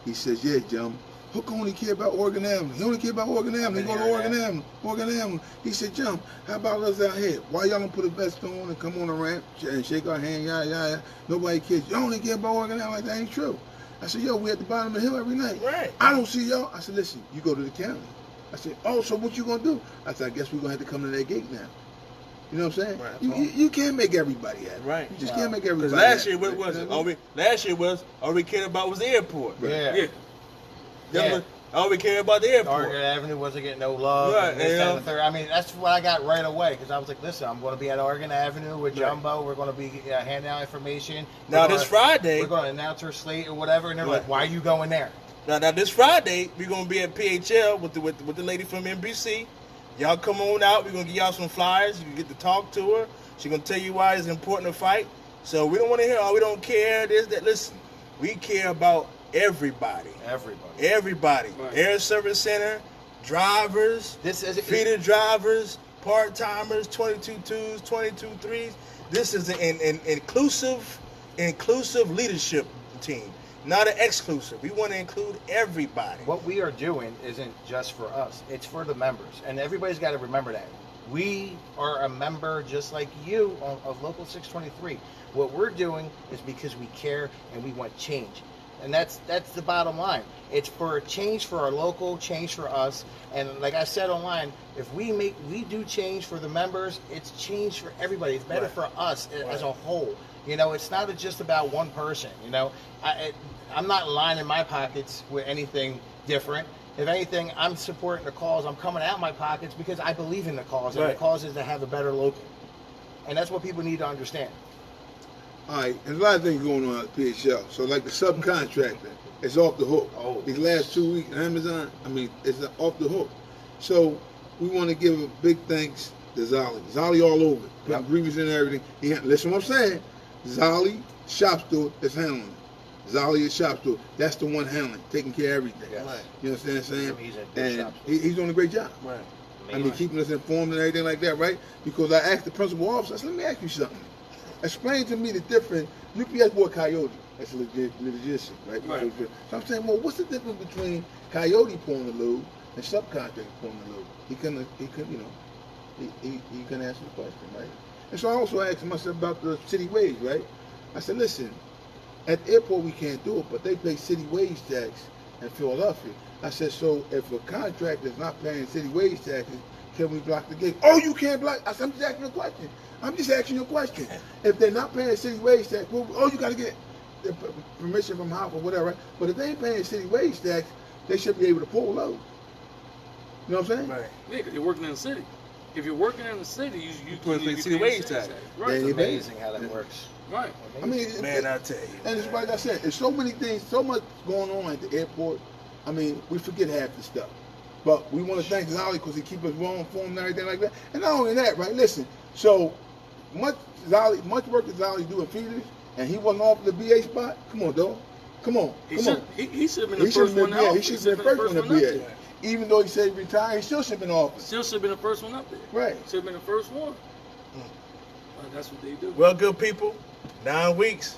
he says, yeah, Jim, Hook only care about Oregon Avenue. He only care about Oregon Avenue. He go to Oregon Avenue. Oregon Avenue. He said, Jim, how about us out here? Why y'all don't put a vest on and come on the ramp and shake our hand, yada, yada. Nobody cares. Y'all only care about Oregon Avenue. Like, that ain't true. I said, yo, we at the bottom of the hill every night. Right. I don't see y'all. I said, listen, you go to the county. I said, oh, so what you going to do? I said, I guess we're going to have to come to that gate now. You know what I'm saying? Right. You can't make everybody happy. Right. You just can't make everybody Because last happy. year, what was it? Last year was all we cared about was the airport. Yeah. All we cared about the airport. Oregon Avenue wasn't getting no love. Right, And this, that, and the third. I mean, that's what I got right away because I was like, listen, I'm going to be at Oregon Avenue with Jumbo. We're going to be handing out information. Now, this Friday, we're going to announce our slate or whatever. And they're like, why are you going there? Now this Friday, we're going to be at PHL with the lady from NBC. Y'all come on out. We're going to give y'all some flyers. You can get to talk to her. She's going to tell you why it's important to fight. So we don't want to hear, oh, we don't care, this, that. Listen, we care about everybody. Everybody. Right. Air Service Center, drivers, feeder drivers, part-timers, 22-2s, 22-3s. This is an inclusive leadership team, not an exclusive. We want to include everybody. What we are doing isn't just for us. It's for the members. And everybody's got to remember that. We are a member just like you of Local 623. What we're doing is because we care and we want change. And that's the bottom line. It's for a change for our local, change for us. And like I said online, if we do change for the members, it's change for everybody. It's better for us as a whole. You know, it's not just about one person. You know, I'm not lining my pockets with anything different. If anything, I'm supporting the cause. I'm coming out of my pockets because I believe in the cause. And the cause is to have a better local. And that's what people need to understand. All right, there's a lot of things going on at PHL. So, like the subcontractor, it's off the hook. Oh. These last 2 weeks, Amazon, it's off the hook. So, we want to give a big thanks to Zolly. Zolly all over it. Putting grievances and everything. Listen what I'm saying. Zolly, shop store, is handling it. Zolly is shop store. That's the one handling, taking care of everything. Yes. Right. You understand what I'm saying? He's a good shop store. He's doing a great job. Right. I mean, keeping us informed and everything like that, right? Because I asked the principal officer, I said, let me ask you something. Explain to me the difference. UPS bought Coyote. That's a logician, right? So I'm saying, well, what's the difference between Coyote pulling the load and subcontractor pulling the load? He couldn't answer the question, right? And so I also asked myself about the city wage, right? I said, listen, at the airport we can't do it, but they pay city wage tax in Philadelphia. I said, so if a contractor is not paying city wage taxes, can we block the gate? Oh, you can't block. I said, I'm just asking you a question. I'm just asking you a question. If they're not paying city wage tax, well, oh, you got to get the permission from Hoffa or whatever. Right? But if they ain't paying city wage tax, they should be able to pull load. You know what I'm saying? Right. Yeah, because you're working in the city. If you're working in the city, you pay city wage tax. Right. Yeah, It's amazing how that works. Right. I mean, Man, I tell you. and it's like I said, there's so many things, so much going on at the airport. I mean, we forget half the stuff. But we want to thank Zolly because he keep us well informed and everything like that. And not only that, right? Listen, so much work that Zolly do in Phoenix, and he wasn't off the BA spot. Come on, dog. Come on. He Come should, on. He should have been the first one Yeah, out. he should have been the first one to up BA. there. Even though he said he retired, he still should have been off. Still should have been the first one up there. Right. Should have been the first one. That's what they do. Well, good people, 9 weeks.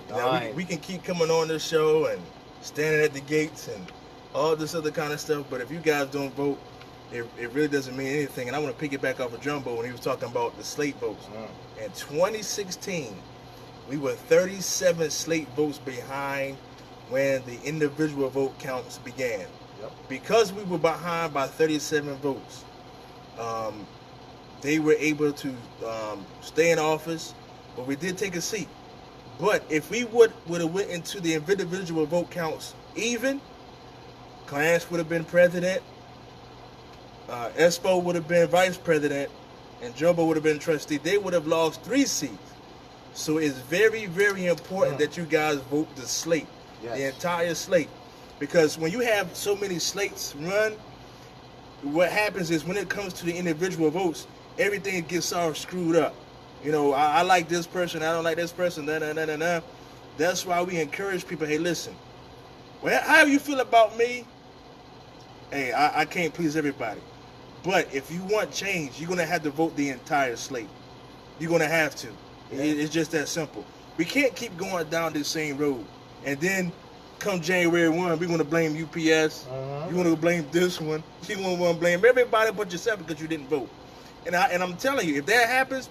Now, 9. we can keep coming on this show and standing at the gates and all this other kind of stuff, but if you guys don't vote, it really doesn't mean anything. And I want to piggyback off of Jumbo when he was talking about the slate votes. In 2016, we were 37 slate votes behind when the individual vote counts began. Yep. Because we were behind by 37 votes, they were able to stay in office, but we did take a seat. But if we would have went into the individual vote counts even, Clarence would have been president, Espo would have been vice president, and Jumbo would have been trustee. They would have lost 3 seats. So it's very, very important that you guys vote the slate, the entire slate. Because when you have so many slates run, what happens is when it comes to the individual votes, everything gets all screwed up. You know, I like this person, I don't like this person, nah. That's why we encourage people, hey, listen, well, how you feel about me? Hey, I can't please everybody. But if you want change, you're going to have to vote the entire slate. You're going to have to. It's just that simple. We can't keep going down this same road. And then come January 1, we're going to blame UPS. You want to blame this one. You want to blame everybody but yourself because you didn't vote. And I'm telling you, if that happens,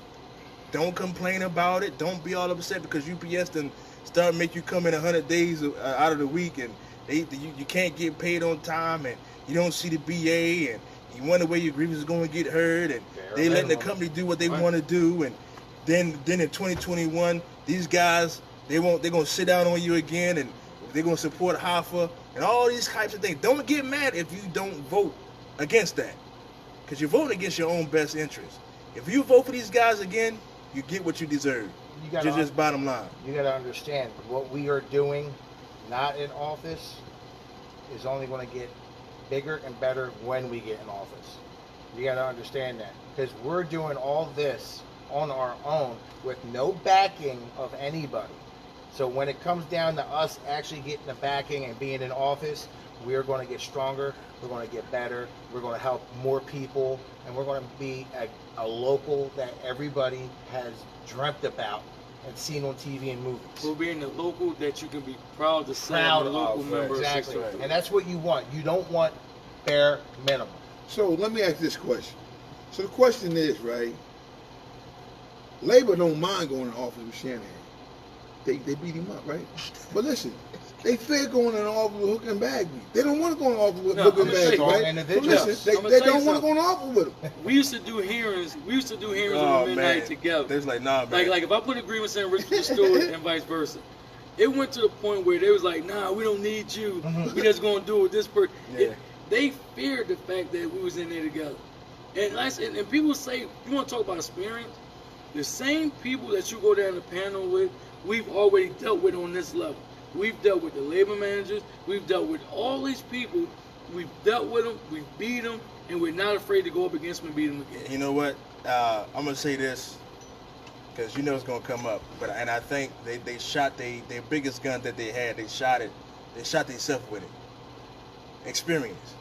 don't complain about it. Don't be all upset because UPS done start make you come in 100 days out of the week and you can't get paid on time and you don't see the BA and you wonder where your grievance is going to get heard and they letting the company do what they want to do and then in 2021 these guys they're going to sit down on you again and they're going to support Hoffa and all these types of things. Don't get mad if you don't vote against that because you're voting against your own best interest. If you vote for these guys again, you get what you deserve. Just bottom line. You got to understand what we are doing, not in office, is only going to get bigger and better when we get in office. You got to understand that because we're doing all this on our own with no backing of anybody. So when it comes down to us actually getting the backing and being in office, we're going to get stronger. We're going to get better. We're going to help more people, and we're going to be a local that everybody has dreamt about and seen on TV and movies. We're being the local that you can be proud to say Proud I'm a local of, member. exactly. Of 603. And that's what you want. You don't want bare minimum. So let me ask this question. So the question is, right, Labor don't mind going to office with Shanahan. They beat him up, right? But listen, they fear going in office with Hook and Bagby. They don't want to go in office with Hook and Bagby, right? So listen, they don't want to go in office with them. We used to do hearings. We used to do hearings Oh, on midnight man. together. They was like, nah, man. Like if I put a grievance in Richard Stewart and vice versa, it went to the point where they was like, nah, we don't need you. We just gonna do it with this person. Yeah. They feared the fact that we was in there together. And people say, you want to talk about experience? The same people that you go down the panel with, we've already dealt with on this level. We've dealt with the labor managers. We've dealt with all these people. We've dealt with them. We've beat them. And we're not afraid to go up against them and beat them again. You know what? I'm going to say this because you know it's going to come up. And I think they shot their biggest gun that they had. They shot themselves with it. Experience.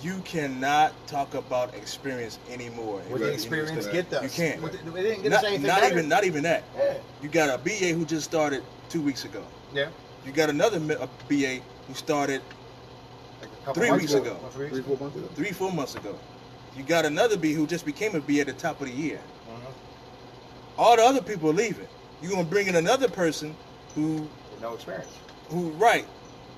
You cannot talk about experience anymore. What did experience get us? You can't. We didn't get us anything better. Not even that. Yeah. You got a BA who just started 2 weeks ago. Yeah. You got another BA who started Like a couple 3 months weeks ago. 3-4 months ago. 3-4 months ago. You got another B who just became a B at the top of the year. All the other people are leaving. you're gonna bring in another person who No experience. right.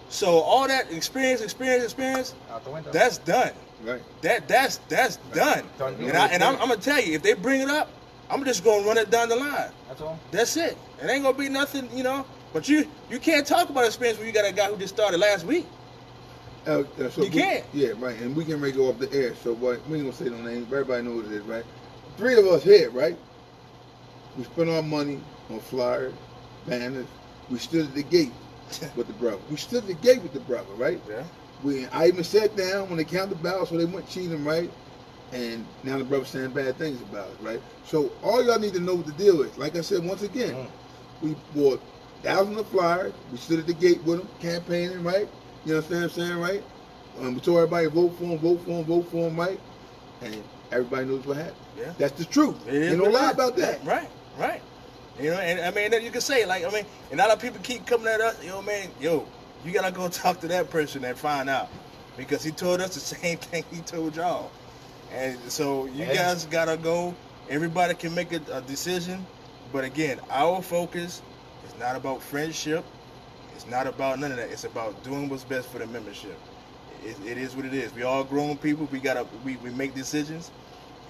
So all that experience Out the window. that's done. Right. That's done. Done deal. And I'm gonna tell you, if they bring it up, I'm just gonna run it down the line. That's all. That's it. It ain't gonna be nothing, But you can't talk about experience when you got a guy who just started last week. So You can't. Yeah, right. And we can ready to go off the air. So we ain't gonna say no names. Everybody knows what it is, right? 3 of us here, right? We spent our money on flyers, banners. We stood at the gate with the brother. We stood at the gate with the brother, right? Yeah. I even sat down when they counted the ballots, so they went cheating, right? And now the brother's saying bad things about it, right? So all y'all need to know what the deal is. Like I said, once again, we bought thousands of flyers. We stood at the gate with them, campaigning, right? You understand what I'm saying, right? We told everybody vote for him, vote for him, vote for him, right? And everybody knows what happened. Yeah. That's the truth. It is You don't what it lie is. about that. Right. And I mean, you can say, and a lot of people keep coming at us, you gotta go talk to that person and find out. Because he told us the same thing he told y'all. And so you guys gotta go. Everybody can make a decision. But again, our focus is not about friendship. It's not about none of that. It's about doing what's best for the membership. It is what it is. We all grown people. We make decisions.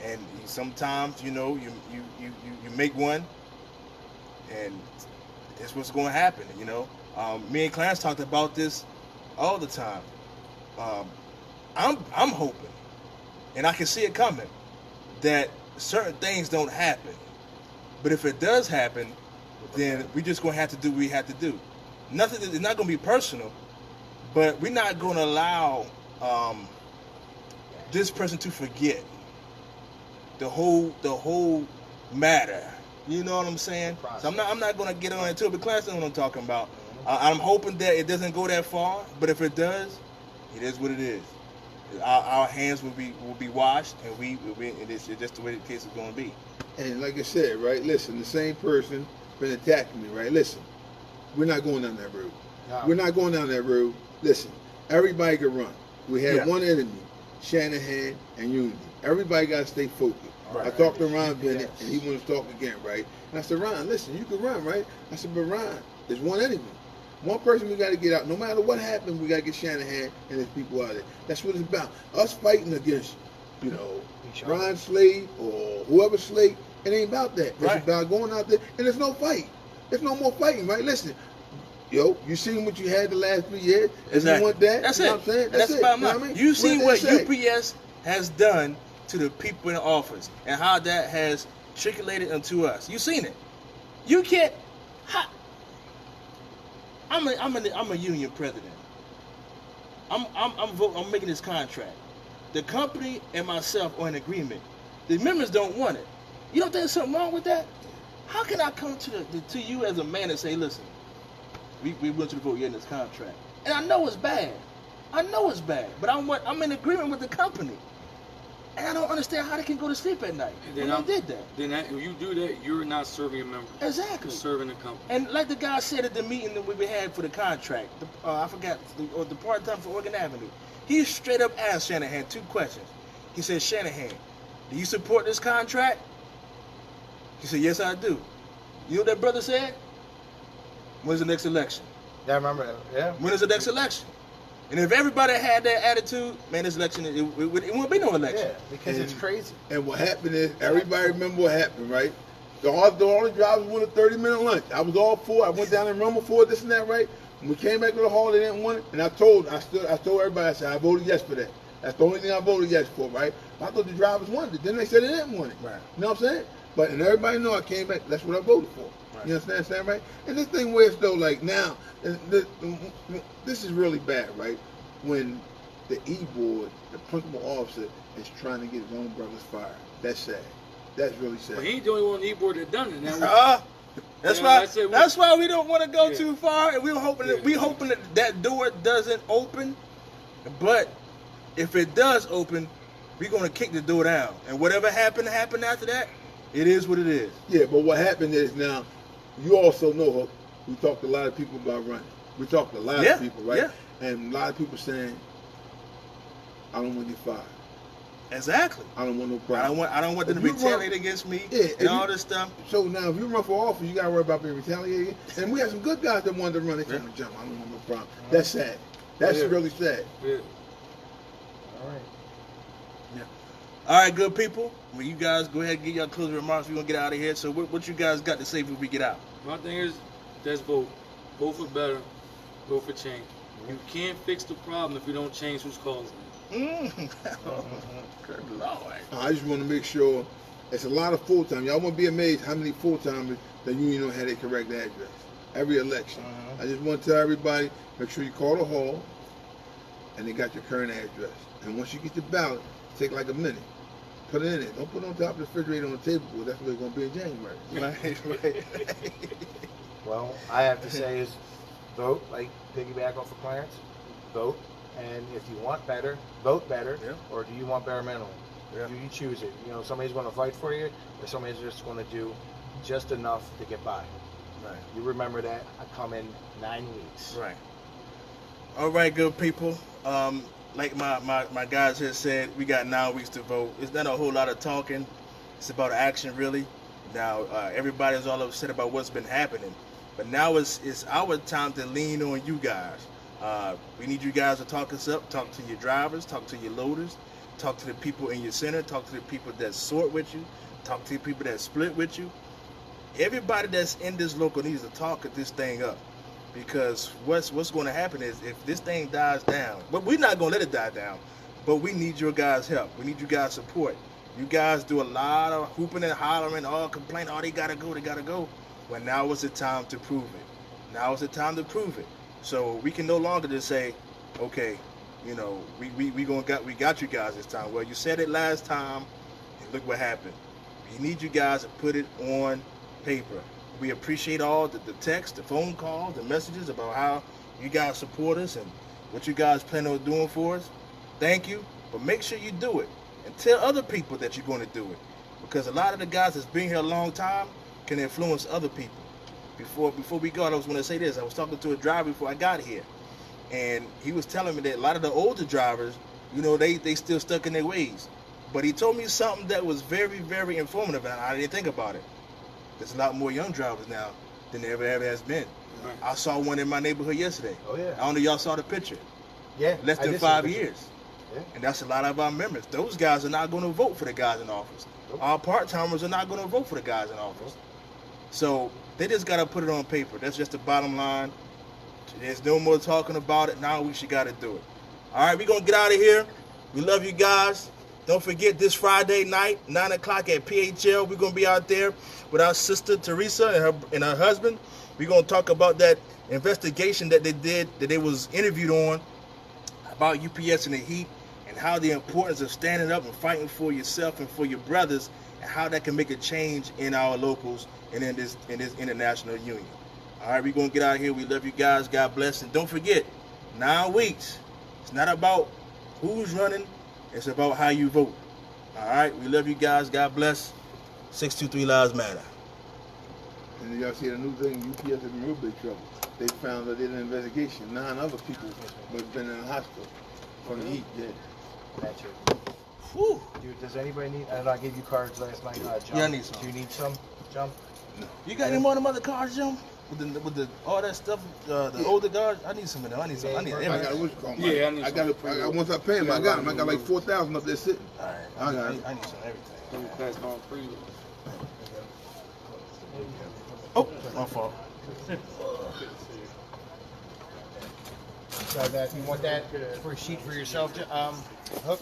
And sometimes, you make one, and it's what's going to happen. Me and Clarence talked about this all the time. I'm hoping, and I can see it coming, that certain things don't happen. But if it does happen, then we just going to have to do what we have to do. Nothing. It's not going to be personal, but we're not going to allow this person to forget the whole matter. You know what I'm saying? So I'm not going to get on into it, but Clarence knows what I'm talking about. I'm hoping that it doesn't go that far, but if it does, it is what it is. Our hands will be washed, and it's just the way the case is going to be. And like I said, right, listen, the same person been attacking me, right? Listen, we're not going down that road. No. We're not going down that road. Listen, everybody can run. We have one enemy, Shanahan and Unity. Everybody got to stay focused. Right. I talked to Ron Bennett, and he wants to talk again, right? And I said, Ron, listen, you can run, right? I said, but Ron, there's one enemy. One person we got to get out. No matter what happens, we got to get Shanahan and his people out of there. That's what it's about. Us fighting against, Ron Slade or whoever Slade. It ain't about that. It's about going out there, and there's no fight. There's no more fighting, right? Listen, you seen what you had the last 3 years. Exactly. You want that? That's you know it. what I'm saying? That's it. about you know what I mean? You seen what say? UPS has done to the people in office and how that has trickulated into us. You seen it. You can't. I'm a union president. I'm making this contract. The company and myself are in agreement. The members don't want it. You don't think there's something wrong with that? How can I come to you as a man and say, listen, we went to the vote in this contract, and I know it's bad. But I'm in agreement with the company, and I don't understand how they can go to sleep at night when I did that. Then if you do that, you're not serving a member. Exactly. You're serving the company. And like the guy said at the meeting that we had for the contract, I forgot, the part-time for Oregon Avenue, he straight up asked Shanahan 2 questions. He said, Shanahan, do you support this contract? He said, yes, I do. You know what that brother said? When's the next election? Yeah, I remember that. Yeah. When is the next election? And if everybody had that attitude, man, this election, it wouldn't be no election. Yeah, because it's crazy. And what happened is, everybody remember what happened, right? All the drivers won a 30-minute lunch. I was all for it. I went down and rumbled for it, this and that, right? When we came back to the hall, they didn't want it. And I told everybody, I said, I voted yes for that. That's the only thing I voted yes for, right? I thought the drivers wanted it. Then they said they didn't want it. Right. You know what I'm saying? But, and everybody know I came back, that's what I voted for. Right. You understand what I'm saying, right? And this thing where it's though, like now, this is really bad, right? When the E-board, the principal officer, is trying to get his own brothers fired. That's sad. That's really sad. But he ain't the only one on the e-board that done it. Now, That's why we don't want to go too far, and we're hoping that door doesn't open. But if it does open, we're gonna kick the door down, and whatever happened after that, it is what it is. Yeah, but what happened is now, you also know, we talked to a lot of people about running. We talked to a lot of people, right? Yeah. And a lot of people saying, I don't want to get fired. Exactly. I don't want no problem. I don't want them to If you retaliate run- against me Yeah, and all this stuff. So now, if you run for office, you gotta worry about being retaliated. And we have some good guys that wanted to run. They trying to jump. I don't want no problem. That's sad. That's Yeah. really sad. Yeah. All right. All right, good people. Well, you guys go ahead and get your closing remarks. We're gonna get out of here. So what you guys got to say before we get out? My thing is, let's vote. Vote for better. Vote for change. You can't fix the problem if you don't change who's causing it. Good Lord. I just want to make sure it's a lot of full time. Y'all won't be amazed how many full timers the union don't have their correct address every election. I just want to tell everybody: make sure you call the hall, and they got your current address. And once you get the ballot, take like a minute. Put it in it. Don't put it on top of the refrigerator on the table, because that's where it's going to be in January. Right. Well, I have to say is vote, like piggyback off of Clarence, vote, and if you want better, vote better, Yeah. or do you want bare minimum? Yeah. You choose it. You know, somebody's going to fight for you, or somebody's just going to do just enough to get by. Right. You remember that. I come in 9 weeks. Right. All right, good people. Like my guys here said, we got 9 weeks to vote. It's not a whole lot of talking. It's about action, really. Now, everybody's all upset about what's been happening. But now it's our time to lean on you guys. We need you guys to talk us up. Talk to your drivers. Talk to your loaders. Talk to the people in your center. Talk to the people that sort with you. Talk to the people that split with you. Everybody that's in this local needs to talk this thing up. Because what's going to happen is if this thing dies down, but we're not going to let it die down, but we need your guys' help. We need you guys' support. You guys do a lot of hooping and hollering, all complaining, oh, they got to go. Well, now is the time to prove it. Now is the time to prove it. So we can no longer just say, okay, you know, we got you guys this time. Well, you said it last time, and look what happened. We need you guys to put it on paper. We appreciate all the texts, the phone calls, the messages about how you guys support us and what you guys plan on doing for us. Thank you, but make sure you do it and tell other people that you're going to do it, because a lot of the guys that's been here a long time can influence other people. Before we go, I was going to say this. I was talking to a driver before I got here, and he was telling me that a lot of the older drivers, you know, they still stuck in their ways. But he told me something that was very, very informative, and I didn't think about it. There's a lot more young drivers now than there ever has been. Right. I saw one in my neighborhood yesterday. Oh, yeah. I don't know if y'all saw the picture. Yeah. Less I than did see the 5 picture. years. Yeah. And that's a lot of our members. Those guys are not going to vote for the guys in office. Nope. Our part-timers are not going to vote for the guys in office. So they just got to put it on paper. That's just the bottom line. There's no more talking about it. Now we should got to do it. All right, we're going to get out of here. We love you guys. Don't forget this Friday night, 9 o'clock at PHL. We're going to be out there with our sister Teresa and her husband. We're going to talk about that investigation that they did, that they was interviewed on about UPS and the heat, and how the importance of standing up and fighting for yourself and for your brothers, and how that can make a change in our locals and in this international union. All right, we're going to get out of here. We love you guys. God bless. And don't forget, 9 weeks. It's not about who's running. It's about how you vote. All right, we love you guys. God bless. 623 Lives Matter. And then y'all see the new thing, UPS is in real big trouble. They found that they did an investigation. 9 other people have been in the hospital from the heat. Yeah. That's it. Whew. Dude, does anybody need? I know I gave you cards last night. Jump. Yeah, I need some. Do you need some? Jump. You got any more of them other cars, Jim? With the all that stuff, the older guys? I need some of them. I need I got everything. what you call 'em. Yeah, I need I got some. it. Once I pay them, I got them. I got like 4,000 up there sitting. All right. I got it. I need some of everything. Let me pass my freely. Oh, my fault. So that you want that for a sheet for yourself, Hook?